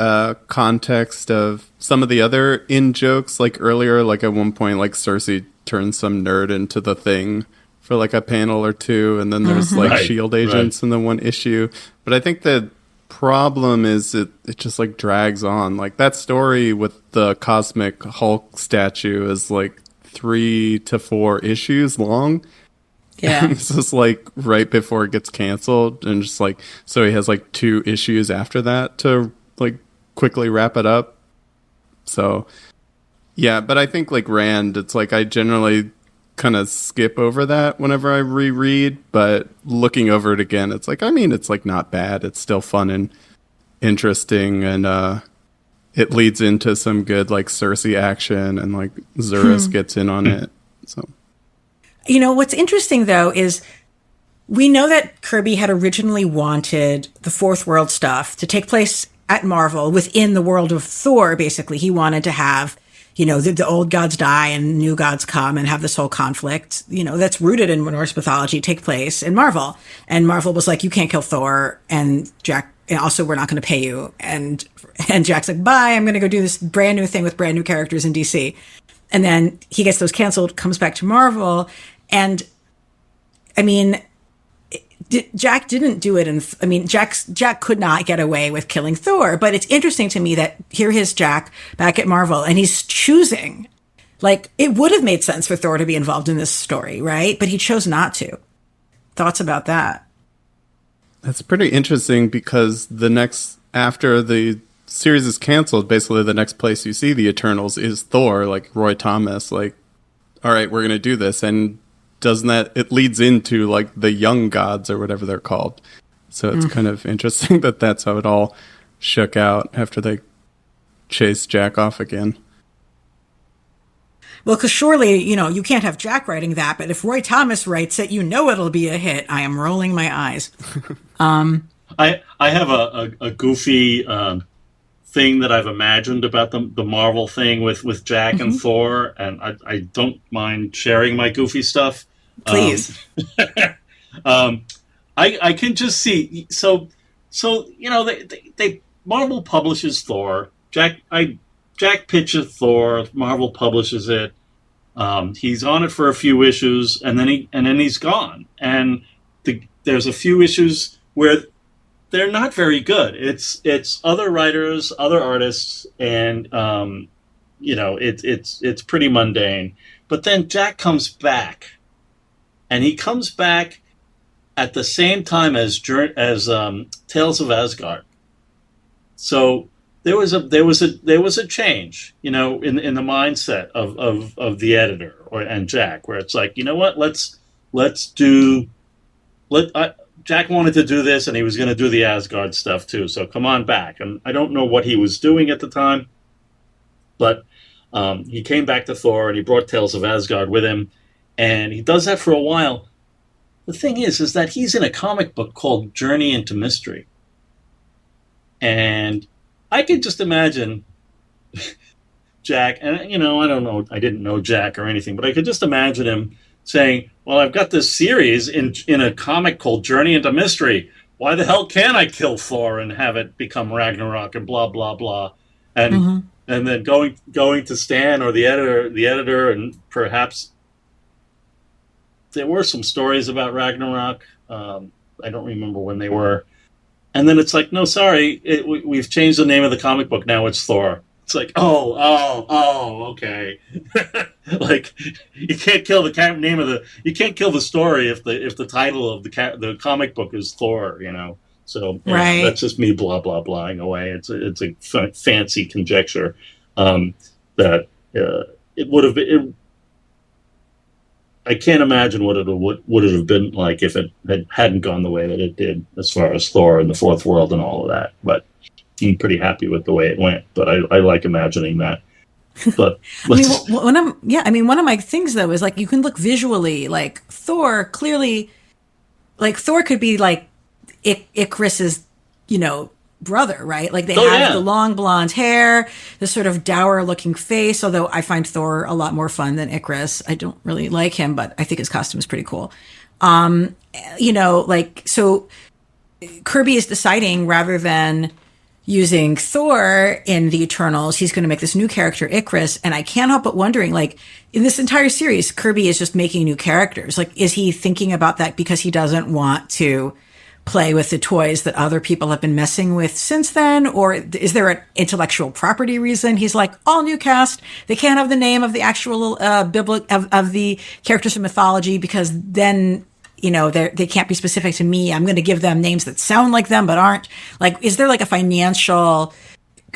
S3: context of some of the other in jokes. Like earlier, like at one point, like Cersei turns some nerd into the Thing for like a panel or two, and then there's like shield agents in the one issue. But I think that problem is it just like drags on. Like that story with the cosmic Hulk statue is like 3 to 4 issues long.
S1: Yeah.
S3: This is like right before it gets canceled, and just like so he has like 2 issues after that to like quickly wrap it up. So yeah, but I think like Rand, it's like I generally kind of skip over that whenever I reread, but looking over it again, it's like, I mean, it's like not bad. It's still fun and interesting, and it leads into some good like Cersei action, and like Zurus gets in on it. So,
S1: you know, what's interesting though is we know that Kirby had originally wanted the Fourth World stuff to take place at Marvel within the world of Thor. Basically, he wanted to have, you know, the old gods die and new gods come and have this whole conflict, you know, that's rooted in Norse mythology take place in Marvel. And Marvel was like, you can't kill Thor. And Jack, and also we're not going to pay you. And Jack's like, bye, I'm going to go do this brand new thing with brand new characters in DC. And then he gets those canceled, comes back to Marvel. And I mean, Jack didn't do it. And I mean, Jack could not get away with killing Thor, but it's interesting to me that here is Jack back at Marvel and he's choosing, like, it would have made sense for Thor to be involved in this story, right? But he chose not to. Thoughts about that?
S3: That's pretty interesting because after the series is canceled, basically the next place you see the Eternals is Thor, like Roy Thomas, like, all right, we're going to do this. And doesn't that, it leads into like the young gods or whatever they're called. So it's kind of interesting that that's how it all shook out after they chased Jack off again.
S1: Well, because surely, you know, you can't have Jack writing that, but if Roy Thomas writes it, you know it'll be a hit. I am rolling my eyes.
S2: I have a goofy thing that I've imagined about the Marvel thing with Jack and Thor, and I don't mind sharing my goofy stuff.
S1: Please.
S2: I can just see, so you know, they Marvel publishes Thor. Jack pitches Thor. Marvel publishes it. He's on it for a few issues, and then he's gone. And there's a few issues where they're not very good. It's other writers, other artists, and you know, it's pretty mundane. But then Jack comes back, and he comes back at the same time as Tales of Asgard. So there was a change, you know, in the mindset of the editor and Jack, where it's like, you know what, Jack wanted to do this, and he was going to do the Asgard stuff too. So come on back. And I don't know what he was doing at the time, but he came back to Thor, and he brought Tales of Asgard with him, and he does that for a while. The thing is that he's in a comic book called Journey into Mystery, and I could just imagine Jack, and you know, I don't know, I didn't know Jack or anything, but I could just imagine him saying, well, I've got this series in a comic called Journey into Mystery. Why the hell can't I kill Thor and have it become Ragnarok and blah, blah, blah. And then going to Stan or the editor, and perhaps there were some stories about Ragnarok. I don't remember when they were. And then it's like, no, sorry, we've changed the name of the comic book. Now it's Thor. It's like, oh, okay. Like, you can't kill you can't kill the story if the title of the comic book is Thor, you know. So
S1: right.
S2: That's just me blah blah blahing away. It's a fancy conjecture that it would have been. I can't imagine what would it have been like if it hadn't gone the way that it did, as far as Thor and the Fourth World and all of that. But I'm pretty happy with the way it went. But I like imagining that. But
S1: one of my things though is, like, you can look visually, like Thor clearly, like Thor could be like Icarus's, you know, brother, right? Like they have the long blonde hair, the sort of dour looking face, although I find Thor a lot more fun than Icarus. I don't really like him, but I think his costume is pretty cool. You know, like, so Kirby is deciding, rather than using Thor in the Eternals, he's going to make this new character, Icarus. And I can't help but wondering, like, in this entire series, Kirby is just making new characters. Like, is he thinking about that because he doesn't want to play with the toys that other people have been messing with since then? Or is there an intellectual property reason? He's like, all new cast. They can't have the name of the actual of the characters from mythology, because then, you know, they can't be specific to me. I'm going to give them names that sound like them but aren't. Like, is there like a financial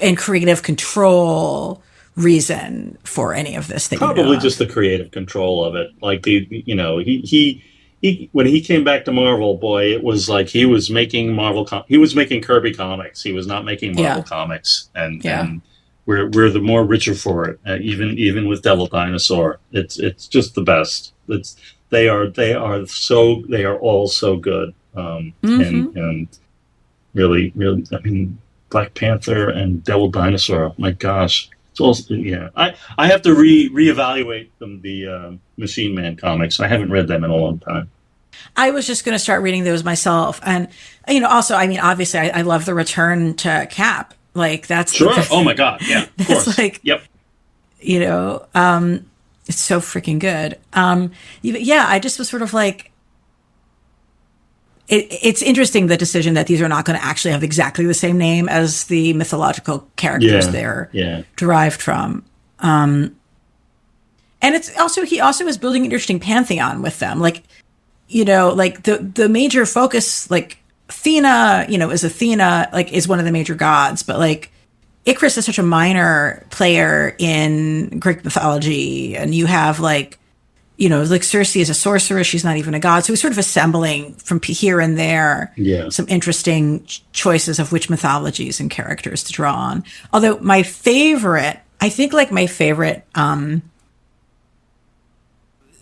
S1: and creative control reason for any of this thing?
S2: Probably just the creative control of it. Like, he when he came back to Marvel, boy, it was like he was making he was making Kirby comics. He was not making Marvel comics, and we're the more richer for it. Even with Devil Dinosaur, it's just the best. They are all so good. And really, I mean, Black Panther and Devil Dinosaur. My gosh, it's also, yeah. I have to reevaluate the Machine Man comics. I haven't read them in a long time.
S1: I was just going to start reading those myself, and also, I mean, obviously, I love the return to Cap. Like that's
S2: sure. Oh my god, yeah, of course.
S1: Like,
S2: yep.
S1: It's so freaking good. Yeah, I just was sort of like, it's interesting, the decision that these are not going to actually have exactly the same name as the mythological characters they're derived from. And it's also, he also is building an interesting pantheon with them. Like, like the major focus, like Athena, is one of the major gods, but like Icarus is such a minor player in Greek mythology. And you have like Circe is a sorceress. She's not even a god. So he's sort of assembling from here and there some interesting choices of which mythologies and characters to draw on. Although my favorite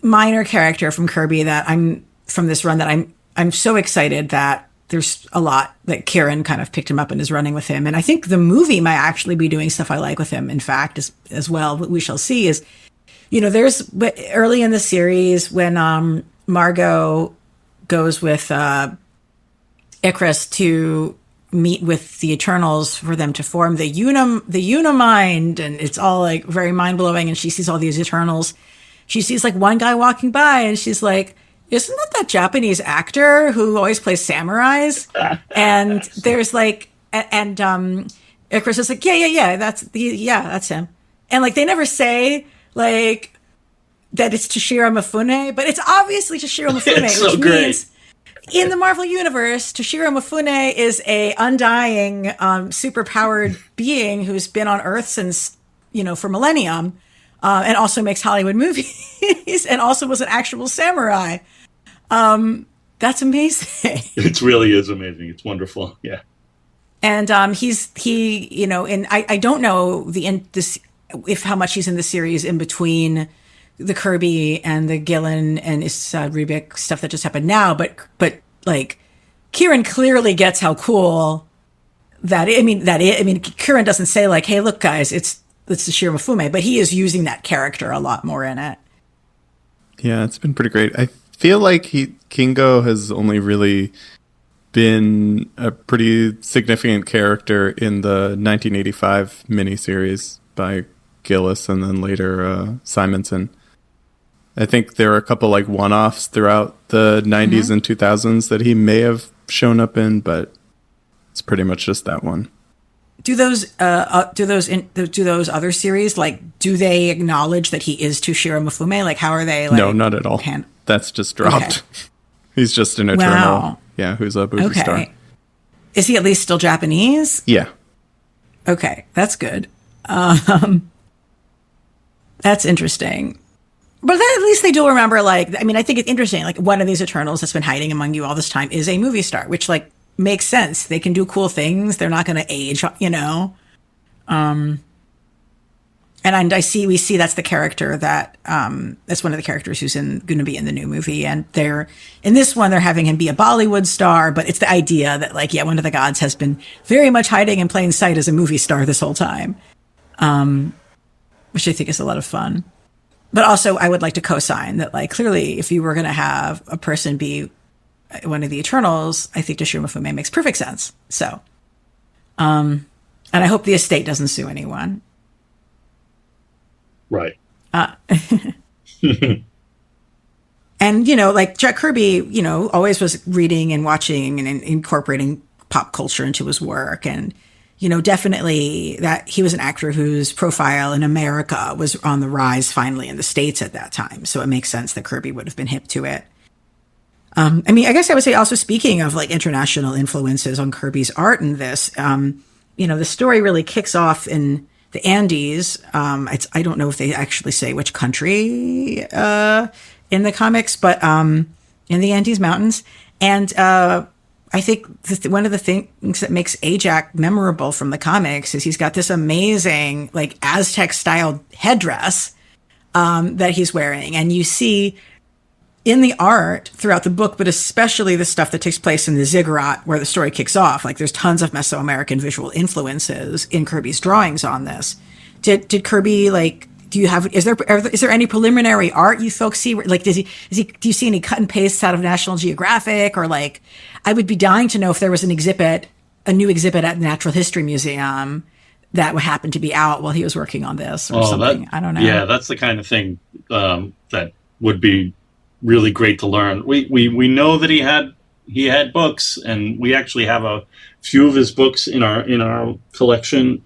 S1: minor character from Kirby from this run that I'm so excited that there's a lot that Kieran kind of picked him up and is running with him. And I think the movie might actually be doing stuff I like with him, in fact, as well. What we shall see is, there's early in the series when Margot goes with Icarus to meet with the Eternals for them to form the Unimind, and it's all like very mind-blowing, and she sees all these Eternals. She sees like one guy walking by, and she's like, isn't that Japanese actor who always plays samurais? And there's like, and Icarus is like, yeah, that's him. And like, they never say like that it's Toshiro Mifune, but it's obviously Toshiro Mifune, which means in the Marvel universe, Toshiro Mifune is a undying, superpowered being who's been on Earth since, for millennium, and also makes Hollywood movies, and also was an actual samurai. That's amazing.
S2: It really is amazing. It's wonderful. Yeah.
S1: And and I don't know how much he's in the series in between the Kirby and the Gillen and Issa Rubik stuff that just happened now, but like Kieran clearly gets how cool that is. I mean, Kieran doesn't say like, "Hey, look, guys, it's Toshiro Mifune," but he is using that character a lot more in it.
S3: Yeah, it's been pretty great. I feel like Kingo has only really been a pretty significant character in the 1985 miniseries by Gillis and then later Simonson. I think there are a couple like one-offs throughout the 90s and 2000s that he may have shown up in, but it's pretty much just that one.
S1: Do those other series, like, do they acknowledge that he is Toshiro Mifune? Like, how are they? Like,
S3: no, not at all. That's just dropped. Okay. He's just an Eternal. Wow. Yeah, who's a movie star.
S1: Is he at least still Japanese?
S3: Yeah.
S1: Okay, that's good. That's interesting. But then at least they do remember, like, I mean, I think it's interesting. Like, one of these Eternals that's been hiding among you all this time is a movie star, which, like, makes sense. They can do cool things. They're not going to age, And we see that's the character that's one of the characters who's going to be in the new movie. And in this one, they're having him be a Bollywood star, but it's the idea that, like, one of the gods has been very much hiding in plain sight as a movie star this whole time, which I think is a lot of fun. But also, I would like to co-sign that, like, clearly, if you were going to have a person be one of the Eternals, I think Toshiro Mifune makes perfect sense. So, and I hope the estate doesn't sue anyone.
S2: Right.
S1: And, like Jack Kirby, always was reading and watching and incorporating pop culture into his work. And, definitely that he was an actor whose profile in America was on the rise finally in the States at that time. So it makes sense that Kirby would have been hip to it. I guess I would say also, speaking of like international influences on Kirby's art in this, the story really kicks off in the Andes. I don't know if they actually say which country in the comics, but in the Andes Mountains. And I think one of the things that makes Ajax memorable from the comics is he's got this amazing, like, Aztec-style headdress that he's wearing. And you see in the art throughout the book, but especially the stuff that takes place in the ziggurat where the story kicks off, like, there's tons of Mesoamerican visual influences in Kirby's drawings on this. Did Kirby, like, is there any preliminary art you folks see? Like, do you see any cut and pastes out of National Geographic, or, like, I would be dying to know if there was a new exhibit at the Natural History Museum that would happen to be out while he was working on this or something. I don't know.
S2: Yeah, that's the kind of thing that would be really great to learn. We know that he had books, and we actually have a few of his books in our collection,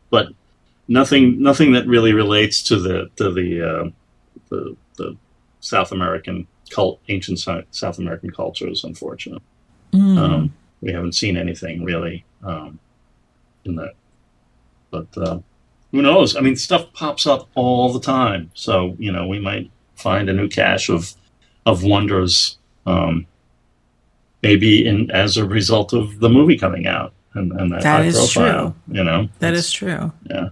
S2: but nothing that really relates to the South American ancient South American cultures, unfortunately. We haven't seen anything really in that. But who knows? I mean, stuff pops up all the time. So, we might find a new cache of wonders, maybe as a result of the movie coming out and that high profile.
S1: True. That is true.
S2: Yeah.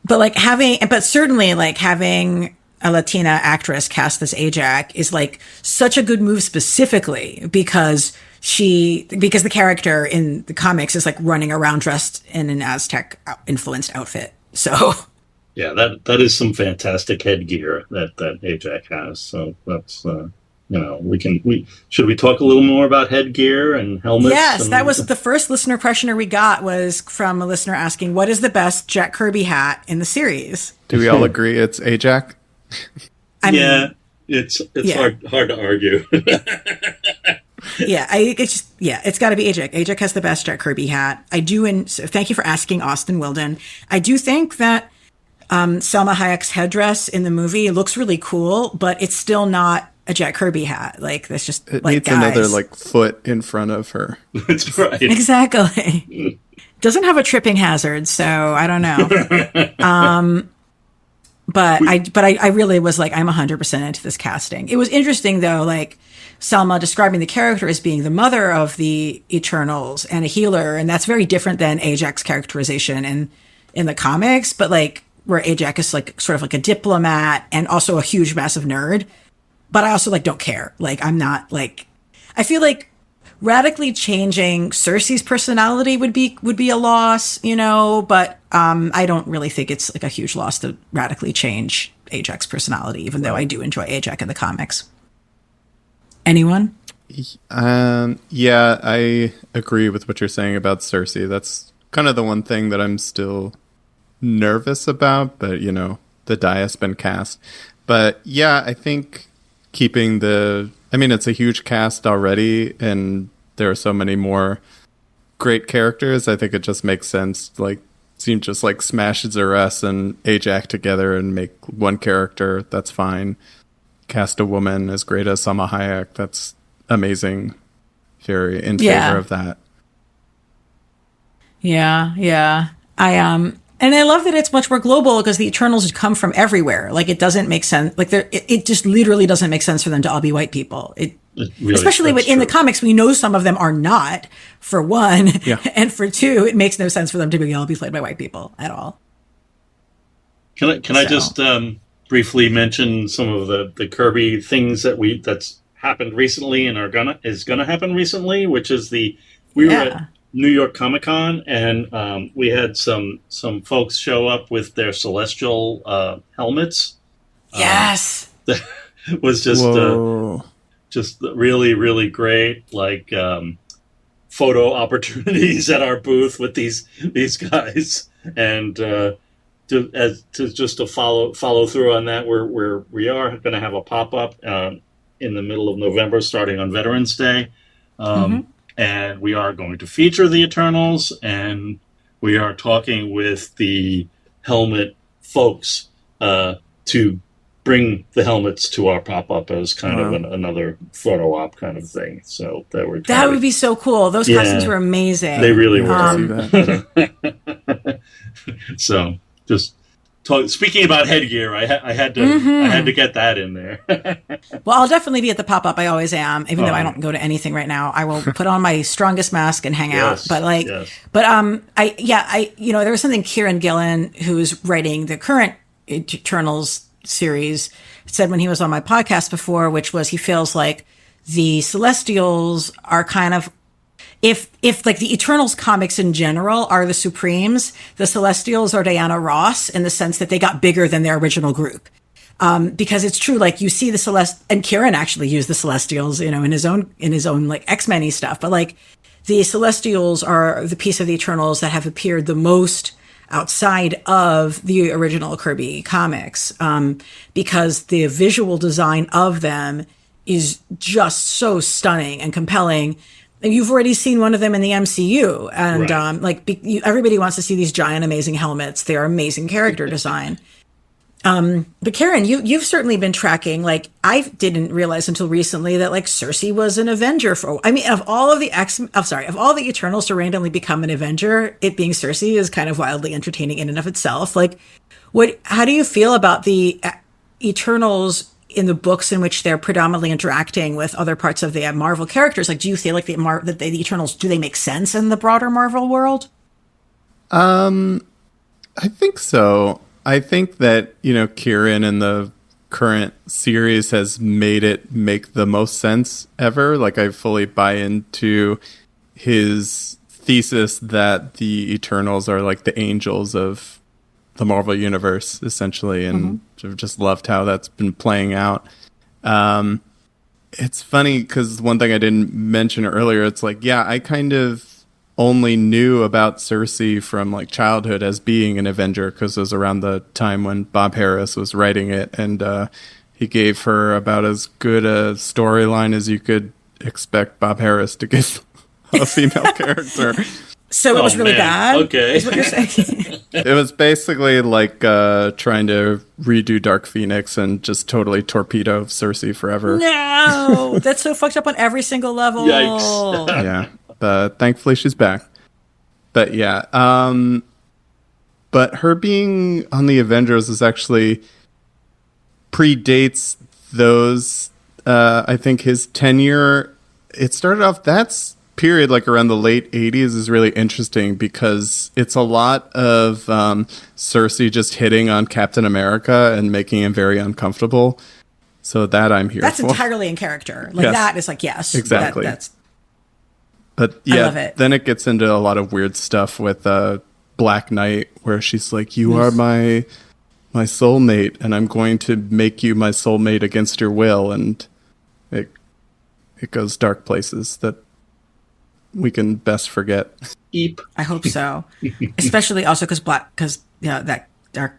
S1: But certainly having a Latina actress cast as Ajax is, like, such a good move, specifically because the character in the comics is, like, running around dressed in an Aztec influenced outfit. So
S2: yeah, that is some fantastic headgear that Ajax has. So that's should we talk a little more about headgear and helmets?
S1: Yes, that was the first listener questioner we got, was from a listener asking, what is the best Jack Kirby hat in the series?
S3: Do we all agree it's Ajax?
S2: It's hard to argue.
S1: It's got to be Ajax. Ajax has the best Jack Kirby hat. I do, and so thank you for asking, Austin Wilden. I do think that Selma Hayek's headdress in the movie looks really cool, but it's still not a Jack Kirby hat. Like, that's just,
S3: it needs another, like, foot in front of her.
S2: That's right.
S1: Exactly. Doesn't have a tripping hazard, so I don't know. But I really was like, I'm 100% into this casting. It was interesting, though, like, Selma describing the character as being the mother of the Eternals and a healer, and that's very different than Ajax's characterization in the comics, but, like, where Ajax is, like, sort of like a diplomat and also a huge, massive nerd. But I also, like, don't care. Like, I'm not, like, I feel like radically changing Cersei's personality would be a loss, but I don't really think it's, like, a huge loss to radically change Ajax's personality, even though I do enjoy Ajax in the comics. Anyone?
S3: Yeah, I agree with what you're saying about Cersei. That's kind of the one thing that I'm still nervous about, but, the die has been cast. But yeah, I think keeping it's a huge cast already, and there are so many more great characters. I think it just makes sense, like, seem just like smash Zeres and Ajax together and make one character. That's fine. Cast a woman as great as Salma Hayek. That's amazing. Very in favor of that.
S1: Yeah. And I love that it's much more global, because the Eternals come from everywhere. Like, it doesn't make sense. Like, it just literally doesn't make sense for them to all be white people. Really, especially in the comics, we know some of them are not, for one. Yeah. And for two, it makes no sense for them to all be played by white people at all.
S2: Can I just briefly mention some of the Kirby things that's happened recently and is gonna happen recently, which is we were at New York Comic Con, and we had some folks show up with their celestial helmets.
S1: Yes,
S2: that was just really, really great. Like, photo opportunities at our booth with these guys, and to follow through on that, we are going to have a pop up in the middle of November, starting on Veterans Day. And we are going to feature the Eternals, and we are talking with the helmet folks to bring the helmets to our pop-up as kind of another photo op kind of thing. So that
S1: would be so cool. Those costumes were amazing.
S2: They really were. So just speaking about headgear, I had to get that in there.
S1: Well, I'll definitely be at the pop-up. I always am, even though I don't go to anything right now. I will put on my strongest mask and hang out. But there was something Kieran Gillen, who's writing the current Eternals series, said when he was on my podcast before, which was he feels like the Celestials are kind of, if like the Eternals comics in general are the Supremes, the Celestials are Diana Ross in the sense that they got bigger than their original group. Because it's true, like you see the and Kieran actually used the Celestials, in his own like X-Men-y stuff. But like the Celestials are the piece of the Eternals that have appeared the most outside of the original Kirby comics, because the visual design of them is just so stunning and compelling. You've already seen one of them in the MCU, and right. Everybody wants to see these giant, amazing helmets. They are amazing character design. But Karen, you've certainly been tracking. Like, I didn't realize until recently that like Cersei was an Avenger. Of all of the Eternals to randomly become an Avenger, it being Cersei is kind of wildly entertaining in and of itself. Like, how do you feel about the Eternals in the books in which they're predominantly interacting with other parts of the Marvel characters? Like, do you feel like the Eternals, do they make sense in the broader Marvel world?
S3: I think so. I think that, Kieran in the current series has made it make the most sense ever. Like, I fully buy into his thesis that the Eternals are like the angels of the Marvel universe, essentially, and I've just loved how that's been playing out. It's funny because one thing I didn't mention earlier, it's like, I kind of only knew about Cersei from like childhood as being an Avenger, because it was around the time when Bob Harris was writing it, and he gave her about as good a storyline as you could expect Bob Harris to give a female character.
S1: So it was really bad?
S2: Okay.
S1: Is what you're saying.
S3: It was basically like trying to redo Dark Phoenix and just totally torpedo Cersei forever.
S1: No! That's so fucked up on every single level.
S2: Yikes.
S3: Yeah. But thankfully she's back. But yeah. But her being on the Avengers is actually predates those. I think his tenure, it started off, that's period like around the late 80s is really interesting because it's a lot of Cersei just hitting on Captain America and making him very uncomfortable. So that I'm here
S1: That's
S3: for.
S1: entirely in character. Like,
S3: yes.
S1: That is like, yes.
S3: Exactly.
S1: That's.
S3: But
S1: I love
S3: yeah,
S1: it.
S3: then it gets into a lot of weird stuff with Black Knight, where she's like, you are my soulmate, and I'm going to make you my soulmate against your will. And it goes dark places that we can best forget.
S2: Eep.
S1: I hope so. Especially also because that dark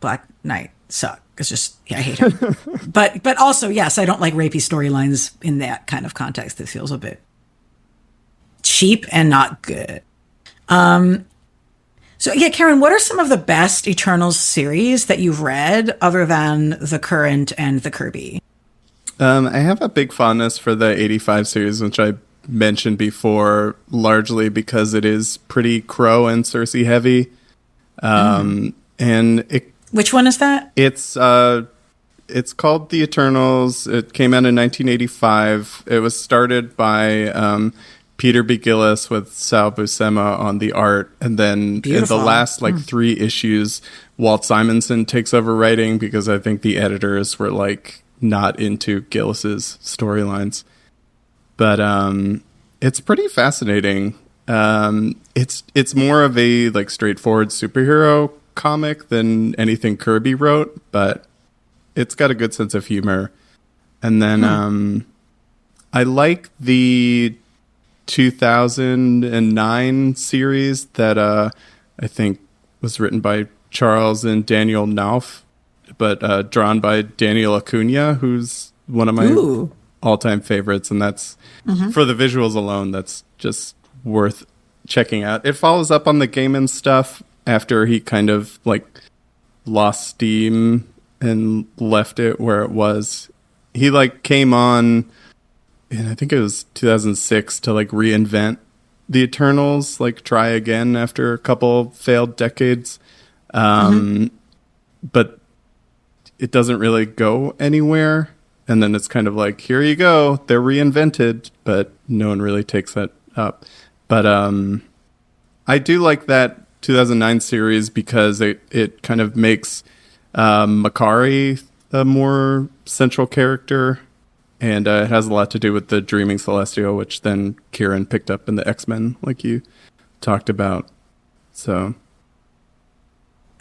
S1: Black Knight suck. It's just, I hate him. but also, yes, I don't like rapey storylines in that kind of context. It feels a bit cheap and not good. So yeah, Karen, what are some of the best Eternals series that you've read other than the current and the Kirby?
S3: I have a big fondness for the 85 series, which I mentioned before, largely because it is pretty Crow and Cersei heavy.
S1: Which one is that?
S3: It's called The Eternals. It came out in 1985. It was started by Peter B. Gillis with Sal Buscema on the art, and then
S1: Beautiful.
S3: in the last 3 issues, Walt Simonson takes over writing because I think the editors were not into Gillis's storylines. But it's pretty fascinating. It's more of a straightforward superhero comic than anything Kirby wrote, but it's got a good sense of humor. And then I like the 2009 series that I think was written by Charles and Daniel Knauf, but drawn by Daniel Acuna, who's one of my all-time favorites, and that's for the visuals alone, that's just worth checking out. It follows up on the Gaiman stuff after he kind of lost steam and left it where it was. He came on in, I think it was 2006, to reinvent the Eternals, try again after a couple failed decades. but it doesn't really go anywhere. And then it's kind of like, here you go, they're reinvented, but no one really takes that up. But I do like that 2009 series because it kind of makes Makari a more central character, and it has a lot to do with the Dreaming Celestial, which then Kieran picked up in the X-Men, like you talked about. So,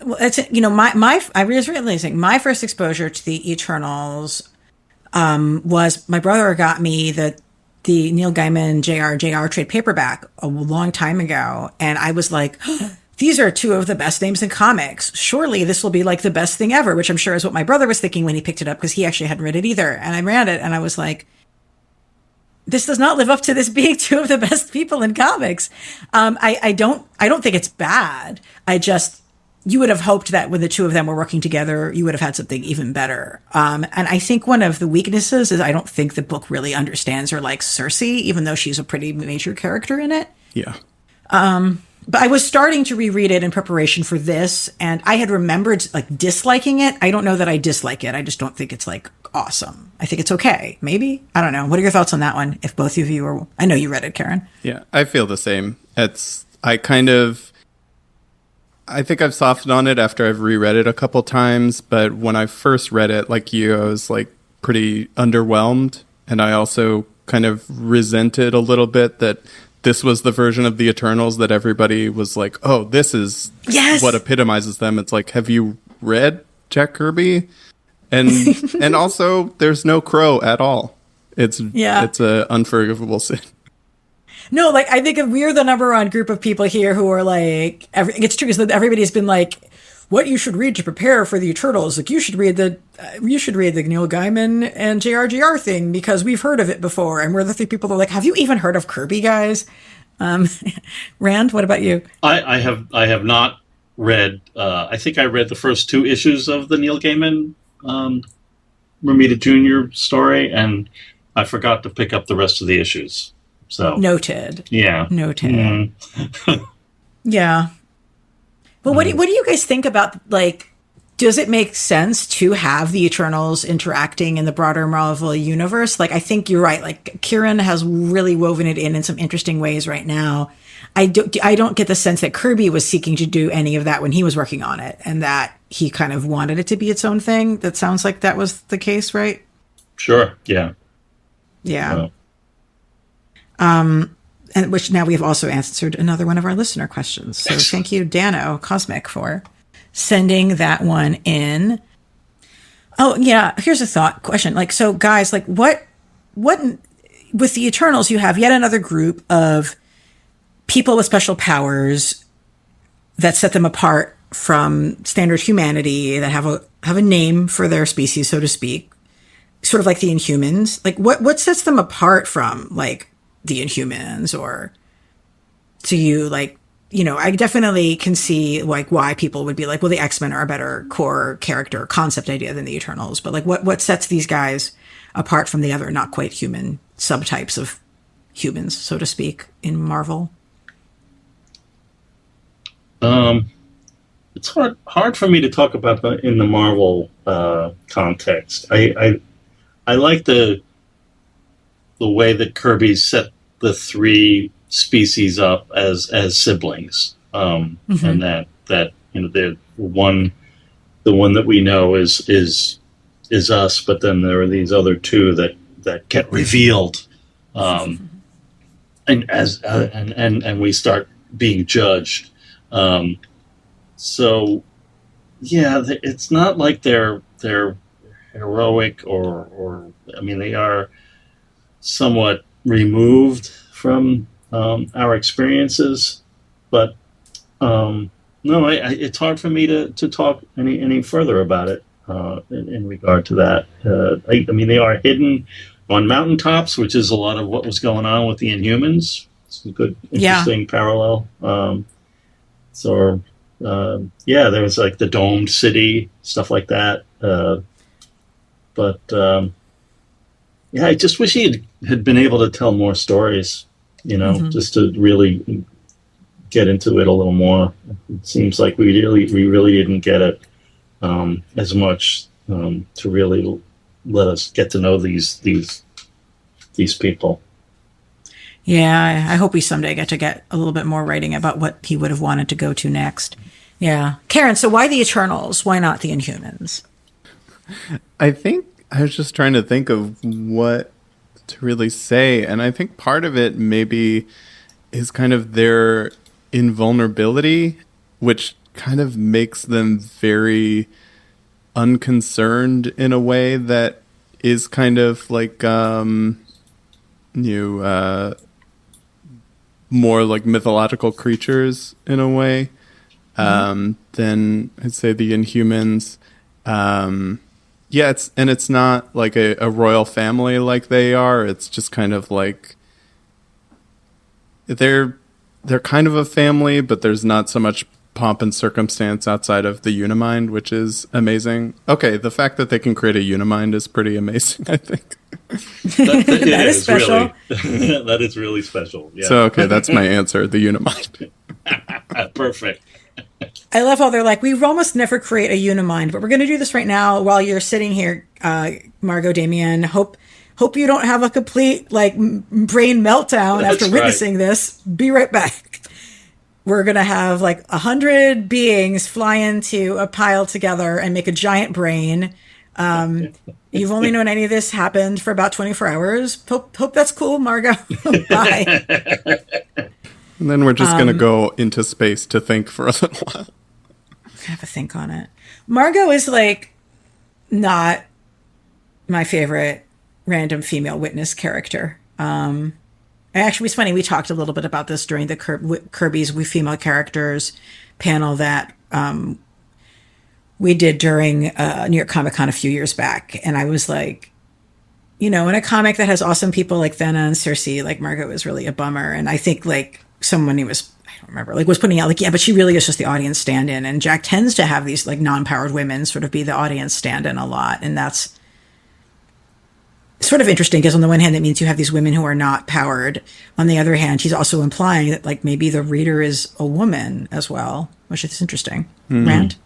S1: well, it's, I was realizing my first exposure to the Eternals was my brother got me the Neil Gaiman JR trade paperback a long time ago, and I was like, these are two of the best names in comics. Surely this will be like the best thing ever, which I'm sure is what my brother was thinking when he picked it up, because he actually hadn't read it either. And I read it and I was like, this does not live up to this being two of the best people in comics. I don't think it's bad. You would have hoped that when the two of them were working together, you would have had something even better. And I think one of the weaknesses is I don't think the book really understands or likes Cersei, even though she's a pretty major character in it.
S3: Yeah.
S1: But I was starting to reread it in preparation for this, and I had remembered like disliking it. I don't know that I dislike it. I just don't think it's like awesome. I think it's okay. Maybe. I don't know. What are your thoughts on that one? If both of you are, I know you read it, Karen.
S3: Yeah, I feel the same. I think I've softened on it after I've reread it a couple times, but when I first read it, like you, I was like pretty underwhelmed, and I also kind of resented a little bit that this was the version of the Eternals that everybody was like, oh, this is what epitomizes them. It's like, have you read Jack Kirby? And also, there's no crow at all. It's a unforgivable sin.
S1: No, like, I think we're the number one group of people here who are like, it's true, because everybody's been like, what you should read to prepare for the Eternals. Like, you should read the Neil Gaiman and JRJR thing, because we've heard of it before. And we're the three people that are like, have you even heard of Kirby, guys? Rand, what about you?
S2: I have not read, I think I read the first 2 issues of the Neil Gaiman Romita Jr. story, and I forgot to pick up the rest of the issues. So
S1: noted.
S2: Yeah.
S1: Noted.
S2: Mm.
S1: Yeah. But what do you guys think about, like, does it make sense to have the Eternals interacting in the broader Marvel universe? Like, I think you're right. Like, Kieran has really woven it in some interesting ways right now. I don't get the sense that Kirby was seeking to do any of that when he was working on it, and that he kind of wanted it to be its own thing. That sounds like that was the case, right?
S2: Sure. Yeah.
S1: Yeah. And which now we have also answered another one of our listener questions. So thank you, Dano Cosmic, for sending that one in. Oh, yeah. Here's a question. Like, so guys, like what with the Eternals, you have yet another group of people with special powers that set them apart from standard humanity, that have a name for their species, so to speak, sort of like the Inhumans. Like, what sets them apart from, like, the Inhumans? Or to you, like, I definitely can see like why people would be like, well, the X-Men are a better core character concept idea than the Eternals, but like what sets these guys apart from the other not quite human subtypes of humans, so to speak, in Marvel?
S2: It's hard for me to talk about in the Marvel context. I like the way that Kirby set the 3 species up as siblings, and that the one that we know is us, but then there are these other 2 that get revealed, and we start being judged. So yeah, it's not like they're heroic or I mean, they are somewhat removed from our experiences, but no, it's hard for me to talk any further about it in regard to that. I mean, they are hidden on mountaintops, which is a lot of what was going on with the Inhumans. It's a good, interesting parallel. There was like the domed city, stuff like that. I just wish he had been able to tell more stories, just to really get into it a little more. It seems like we really didn't get it as much to really let us get to know these people.
S1: Yeah, I hope we someday get a little bit more writing about what he would have wanted to go to next. Yeah. Karen, so why the Eternals? Why not the Inhumans?
S3: I think I was just trying to think of what to really say. And I think part of it maybe is kind of their invulnerability, which kind of makes them very unconcerned in a way that is kind of like more like mythological creatures in a way than I'd say the Inhumans. It's not like a royal family like they are. It's just kind of like they're kind of a family, but there's not so much pomp and circumstance outside of the Unimind, which is amazing. Okay, the fact that they can create a Unimind is pretty amazing, I think.
S1: That is special.
S2: Really, that is really special. Yeah.
S3: So, okay, that's my answer, the Unimind.
S2: Perfect.
S1: I love how they're like, we almost never create a Unimind, but we're going to do this right now while you're sitting here, Margot, Damien. Hope you don't have a complete brain meltdown after witnessing this. Be right back. We're going to have 100 beings fly into a pile together and make a giant brain. You've only known any of this happened for about 24 hours. Hope that's cool, Margot. Bye.
S3: And then we're just going to go into space to think for a little while.
S1: Have a think on it. Margot is not my favorite random female witness character. Actually, it's funny. We talked a little bit about this during the Kirby's We Female Characters panel that we did during New York Comic Con a few years back. And I was like, in a comic that has awesome people like Thena and Cersei, Margot is really a bummer. And I think someone who was, I don't remember, was putting out yeah, but she really is just the audience stand-in. And Jack tends to have these non-powered women sort of be the audience stand-in a lot. And that's sort of interesting because on the one hand, that means you have these women who are not powered. On the other hand, he's also implying that maybe the reader is a woman as well, which is interesting. Rand?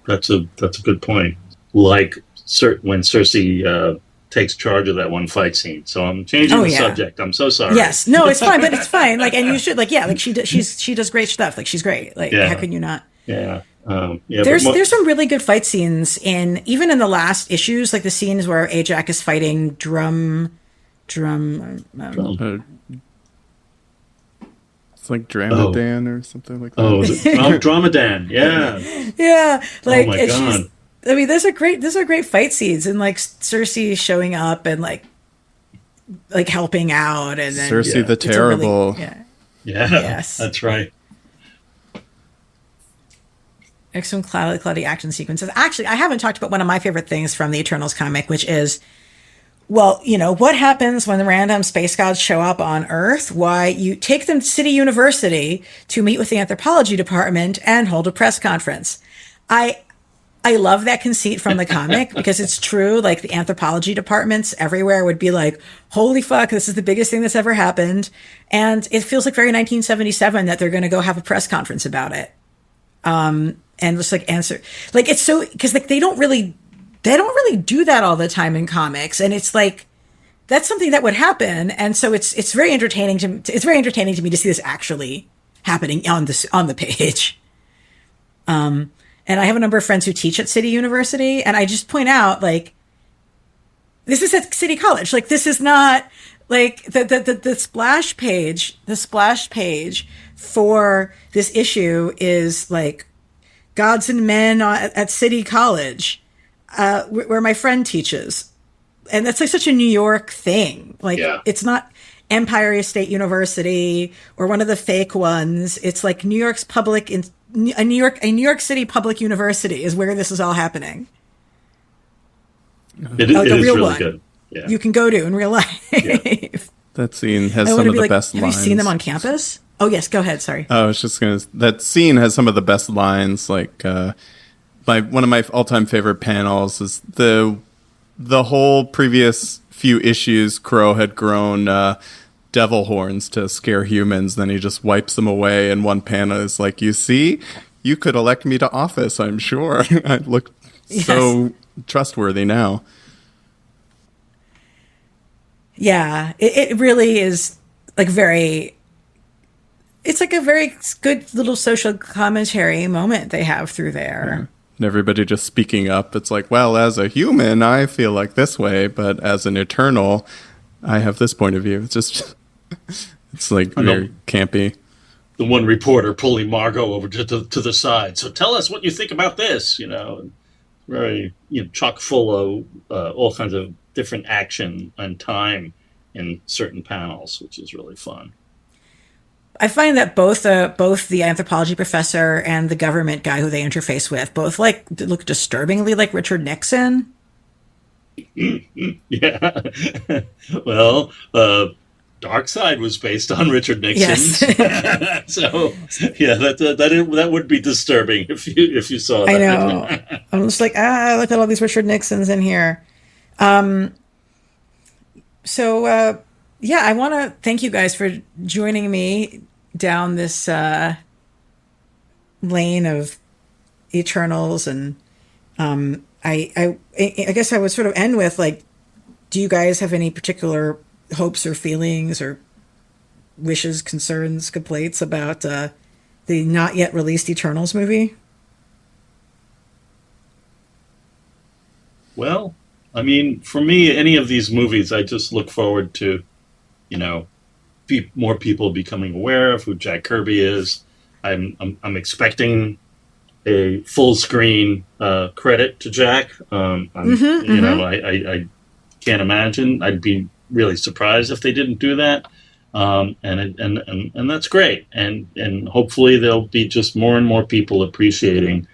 S2: That's a good point. When Cersei takes charge of that one fight scene. So I'm changing the subject. I'm so sorry.
S1: Yes. No, it's fine, but it's fine. And you should she does great stuff. She's great. How could you not?
S2: Yeah.
S1: There's some really good fight scenes even in the last issues, the scenes where Ajax is fighting Drum.
S3: It's like Dramadan or something like that.
S2: Oh, Dramadan. Yeah.
S1: Yeah.
S2: Oh my God.
S1: I mean, those are great fight scenes, and Cersei showing up and helping out, and then
S3: Cersei the Terrible.
S1: Yes,
S2: that's right.
S1: Excellent cloudy action sequences. Actually, I haven't talked about one of my favorite things from the Eternals comic, which is, what happens when the random space gods show up on Earth? Why, you take them to City University to meet with the anthropology department and hold a press conference. I love that conceit from the comic because it's true. The anthropology departments everywhere would be like, holy fuck, this is the biggest thing that's ever happened. And it feels very 1977 that they're going to go have a press conference about it. And just answer, it's so, because they don't really do that all the time in comics. And it's that's something that would happen. And so it's very entertaining to me to see this actually happening on the page. And I have a number of friends who teach at City University, and I just point out, this is at City College. This is not the splash page. The splash page for this issue is Gods and Men at City College, where my friend teaches, and that's such a New York thing. It's not Empire State University or one of the fake ones. It's New York's public a New York City public university is where this is all happening.
S2: It is really
S1: one
S2: good. Yeah.
S1: You can go to in real life.
S2: Yeah.
S3: That scene has some of the best lines.
S1: Have you seen them on campus? Oh yes, go ahead. Sorry.
S3: I was just that scene has some of the best lines. One of my all-time favorite panels is the whole previous few issues. Crow had grown devil horns to scare humans. Then he just wipes them away, and one panel is you you could elect me to office, I'm sure. I look so trustworthy now.
S1: Yeah, it really is like it's like a very good little social commentary moment they have through there.
S3: Yeah. And everybody just speaking up. It's like, well, as a human, I feel like this way, but as an eternal, I have this point of view. It's just, it's like very campy.
S2: The one reporter pulling Margot over to the side. So tell us what you think about this, very, chock full of all kinds of different action and time in certain panels, which is really fun.
S1: I find that both the anthropology professor and the government guy who they interface with both look disturbingly like Richard Nixon.
S2: Yeah. Well, Dark Side was based on Richard Nixon.
S1: Yes.
S2: So yeah, that would be disturbing if you saw that.
S1: I know. I'm just like, look at all these Richard Nixons in here. So I want to thank you guys for joining me down this lane of Eternals, and I guess I would sort of end with do you guys have any particular hopes or feelings or wishes, concerns, complaints about the not yet released Eternals movie?
S2: Well, I mean, for me, any of these movies, I just look forward to, more people becoming aware of who Jack Kirby is. I'm expecting a full screen credit to Jack. I can't imagine. I'd be really surprised if they didn't do that. And that's great. And hopefully there'll be just more and more people appreciating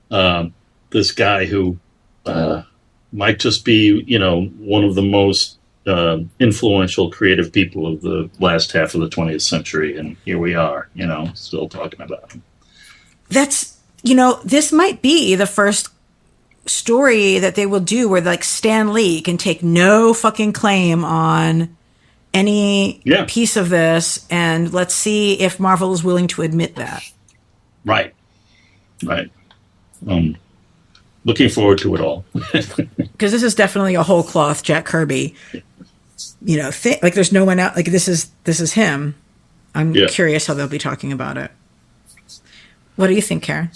S2: this guy who might just be, one of the most influential creative people of the last half of the 20th century. And here we are, still talking about him.
S1: That's, this might be the first story that they will do where Stan Lee can take no fucking claim on any piece of this, and let's see if Marvel is willing to admit that. Right.
S2: Looking forward to it all.
S1: Because this is definitely a whole cloth Jack Kirby. There's no one out. This is him. I'm curious how they'll be talking about it. What do you think, Karen?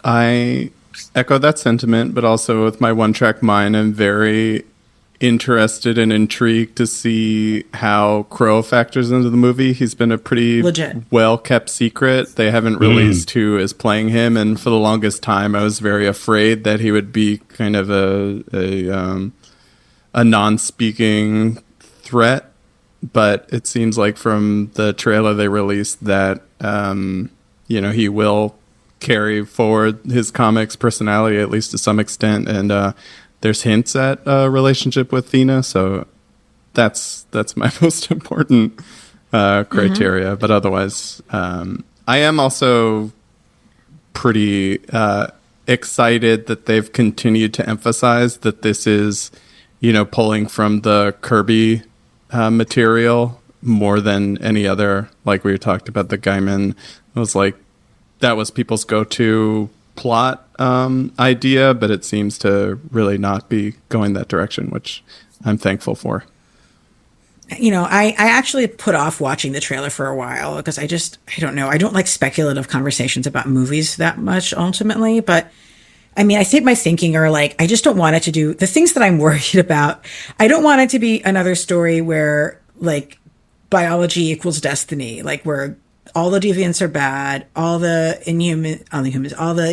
S3: I echo that sentiment, but also with my one-track mind, I'm very interested and intrigued to see how Crow factors into the movie. He's been a pretty well-kept secret. They haven't released who is playing him, and for the longest time, I was very afraid that he would be kind of a non-speaking threat. But it seems like from the trailer they released that he will carry forward his comics personality, at least to some extent, and there's hints at a relationship with Thena, so that's my most important criteria. But otherwise, I am also pretty excited that they've continued to emphasize that this is, pulling from the Kirby material more than any other. Like we talked about the Gaiman, that was people's go-to plot idea, but it seems to really not be going that direction, which I'm thankful for.
S1: I actually put off watching the trailer for a while because I don't know. I don't like speculative conversations about movies that much ultimately, but I mean, I think my thinking are I just don't want it to do the things that I'm worried about. I don't want it to be another story where biology equals destiny, where all the deviants are bad, all the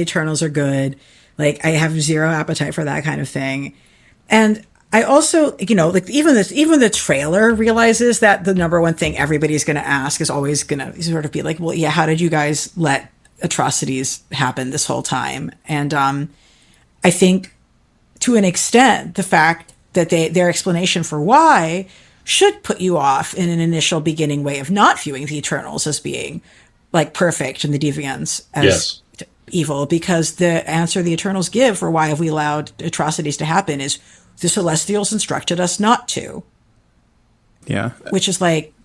S1: Eternals are good. I have zero appetite for that kind of thing. And I also, even the trailer realizes that the number one thing everybody's going to ask is always going to sort of be well, yeah, how did you guys let atrocities happen this whole time? And I think to an extent, the fact that their explanation for why should put you off in an initial beginning way of not viewing the Eternals as being perfect and the Deviants as evil, because the answer the Eternals give for why have we allowed atrocities to happen is the Celestials instructed us not to.
S3: Yeah.
S1: Which is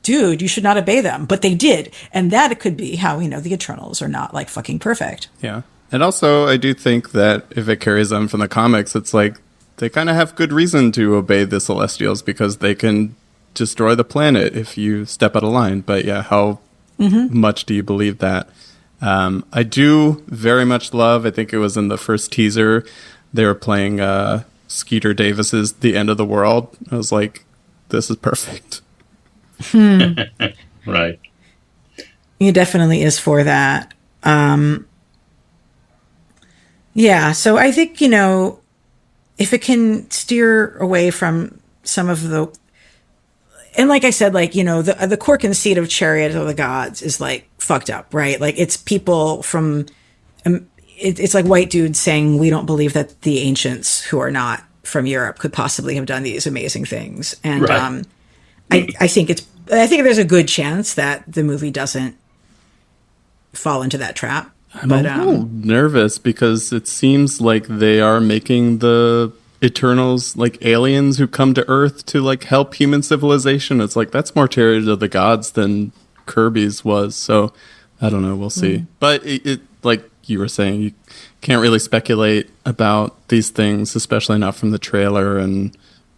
S1: dude, you should not obey them. But they did. And that it could be how we know the Eternals are not like fucking perfect.
S3: Yeah. And also, I do think that if it carries on from the comics, it's like they kind of have good reason to obey the Celestials because they can destroy the planet if you step out of line. But yeah, how much do you believe that? I do very much love, I think it was in the first teaser, they were playing Skeeter Davis's The End of the World. I was like, this is perfect.
S2: Right.
S1: It definitely is for that. Yeah, so I think, you know, if it can steer away from some of the, and like I said, like, you know, the core conceit of Chariot of the Gods is like fucked up, right? Like it's people from, it's like white dudes saying we don't believe that the ancients who are not from Europe could possibly have done these amazing things. And
S2: right.
S1: I think there's a good chance that the movie doesn't fall into that trap.
S3: I'm a little nervous because it seems like they are making the Eternals like aliens who come to Earth to like help human civilization. It's like that's more Chariot of the Gods than Kirby's was. So I don't know. We'll see. But it like you were saying, you can't really speculate about these things, especially not from the trailer. And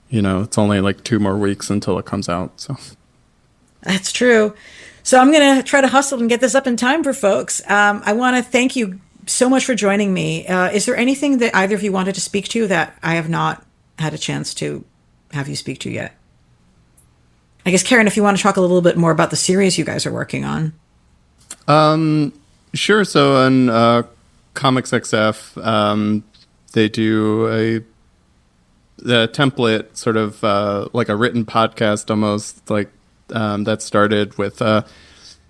S3: you know, it's only like 2 more weeks until it comes out. So
S1: that's true. So I'm going to try to hustle and get this up in time for folks. I want to thank you so much for joining me. Is there anything that either of you wanted to speak to that I have not had a chance to have you speak to yet? I guess, Karen, if you want to talk a little bit more about the series you guys are working on.
S3: Sure. So on Comics XF, they do a template, sort of like a written podcast almost, like that started with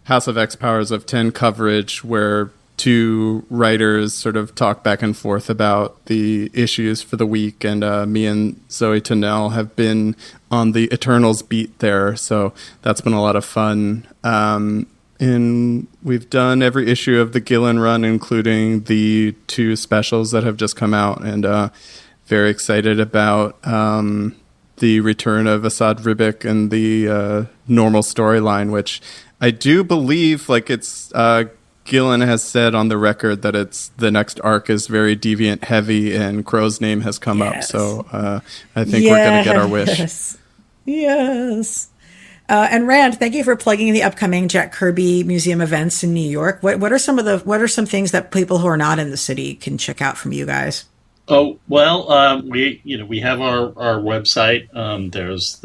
S3: House of X Powers of 10 coverage, where 2 writers sort of talk back and forth about the issues for the week. And me and Zoe Tennell have been on the Eternals beat there. So that's been a lot of fun. And we've done every issue of the Gillen run, including the 2 specials that have just come out. And very excited about the return of Asad Ribic and the normal storyline, which I do believe, like it's Gillen has said on the record that it's the next arc is very Deviant heavy, and Crow's name has come up. So I think we're going to get our wish.
S1: Yes. And Rand, thank you for plugging the upcoming Jack Kirby Museum events in New York. What are some things that people who are not in the city can check out from you guys?
S2: Oh, well, we have our website. There's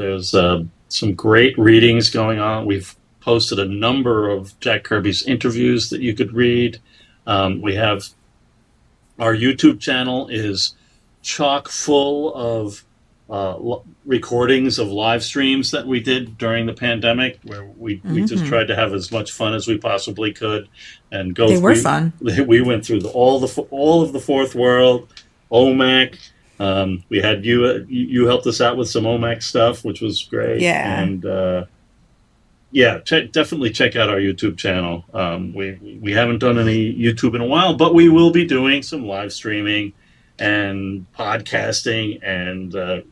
S2: some great readings going on. We've posted a number of Jack Kirby's interviews that you could read. We have our YouTube channel is chock full of recordings of live streams that we did during the pandemic, where we just tried to have as much fun as we possibly could and go. They were fun. We went through all of the Fourth World, OMAC. We had you helped us out with some OMAC stuff, which was great. Yeah. And definitely check out our YouTube channel. We haven't done any YouTube in a while, but we will be doing some live streaming and podcasting and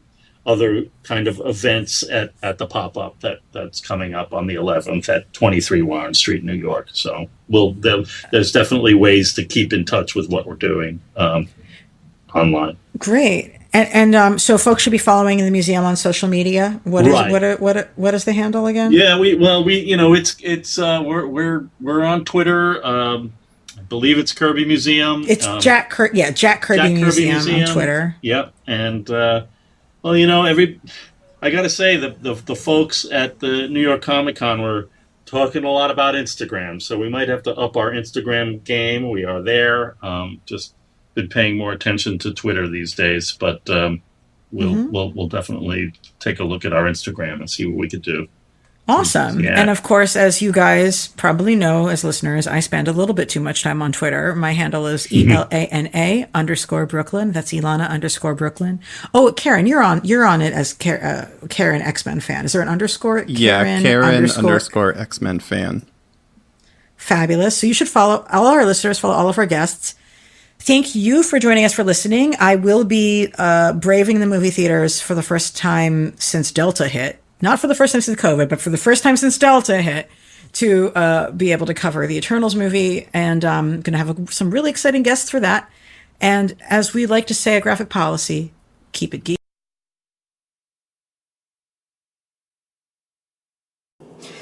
S2: other kind of events at the pop-up that's coming up on the 11th at 23 Warren Street, New York. So there's definitely ways to keep in touch with what we're doing online. Great. And so folks should be following the museum on social media. What is the handle again? Yeah, we're on Twitter. I believe it's Kirby Museum. It's Jack Kirby Museum on Twitter. Yep. And I got to say the folks at the New York Comic Con were talking a lot about Instagram, so we might have to up our Instagram game. We are there. Just been paying more attention to Twitter these days, but we'll definitely take a look at our Instagram and see what we could do. Awesome. Yeah. And of course, as you guys probably know as listeners, I spend a little bit too much time on Twitter. My handle is ELANA_Brooklyn. That's Elana_Brooklyn. Oh, Karen, you're on it as Karen X-Men fan. Is there an underscore? Karen underscore X-Men fan. Fabulous. So you should follow all our listeners, follow all of our guests. Thank you for joining us for listening. I will be braving the movie theaters for the first time since Delta hit.
S1: not for the first time since COVID, but for the first time since Delta hit, to be able to cover the Eternals movie. And I'm going to have some really exciting guests for that. And as we like to say at Graphic Policy, keep it geeky.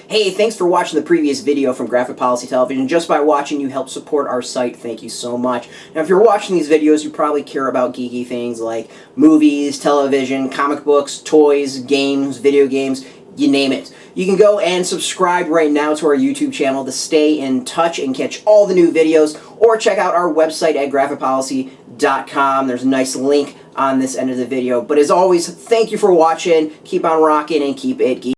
S4: Hey, thanks for watching the previous video from Graphic Policy Television. Just by watching, you help support our site. Thank you so much. Now, if you're watching these videos, you probably care about geeky things like movies, television, comic books, toys, games, video games, you name it. You can go and subscribe right now to our YouTube channel to stay in touch and catch all the new videos, or check out our website at graphicpolicy.com. There's a nice link on this end of the video. But as always, thank you for watching. Keep on rocking and keep it geeky.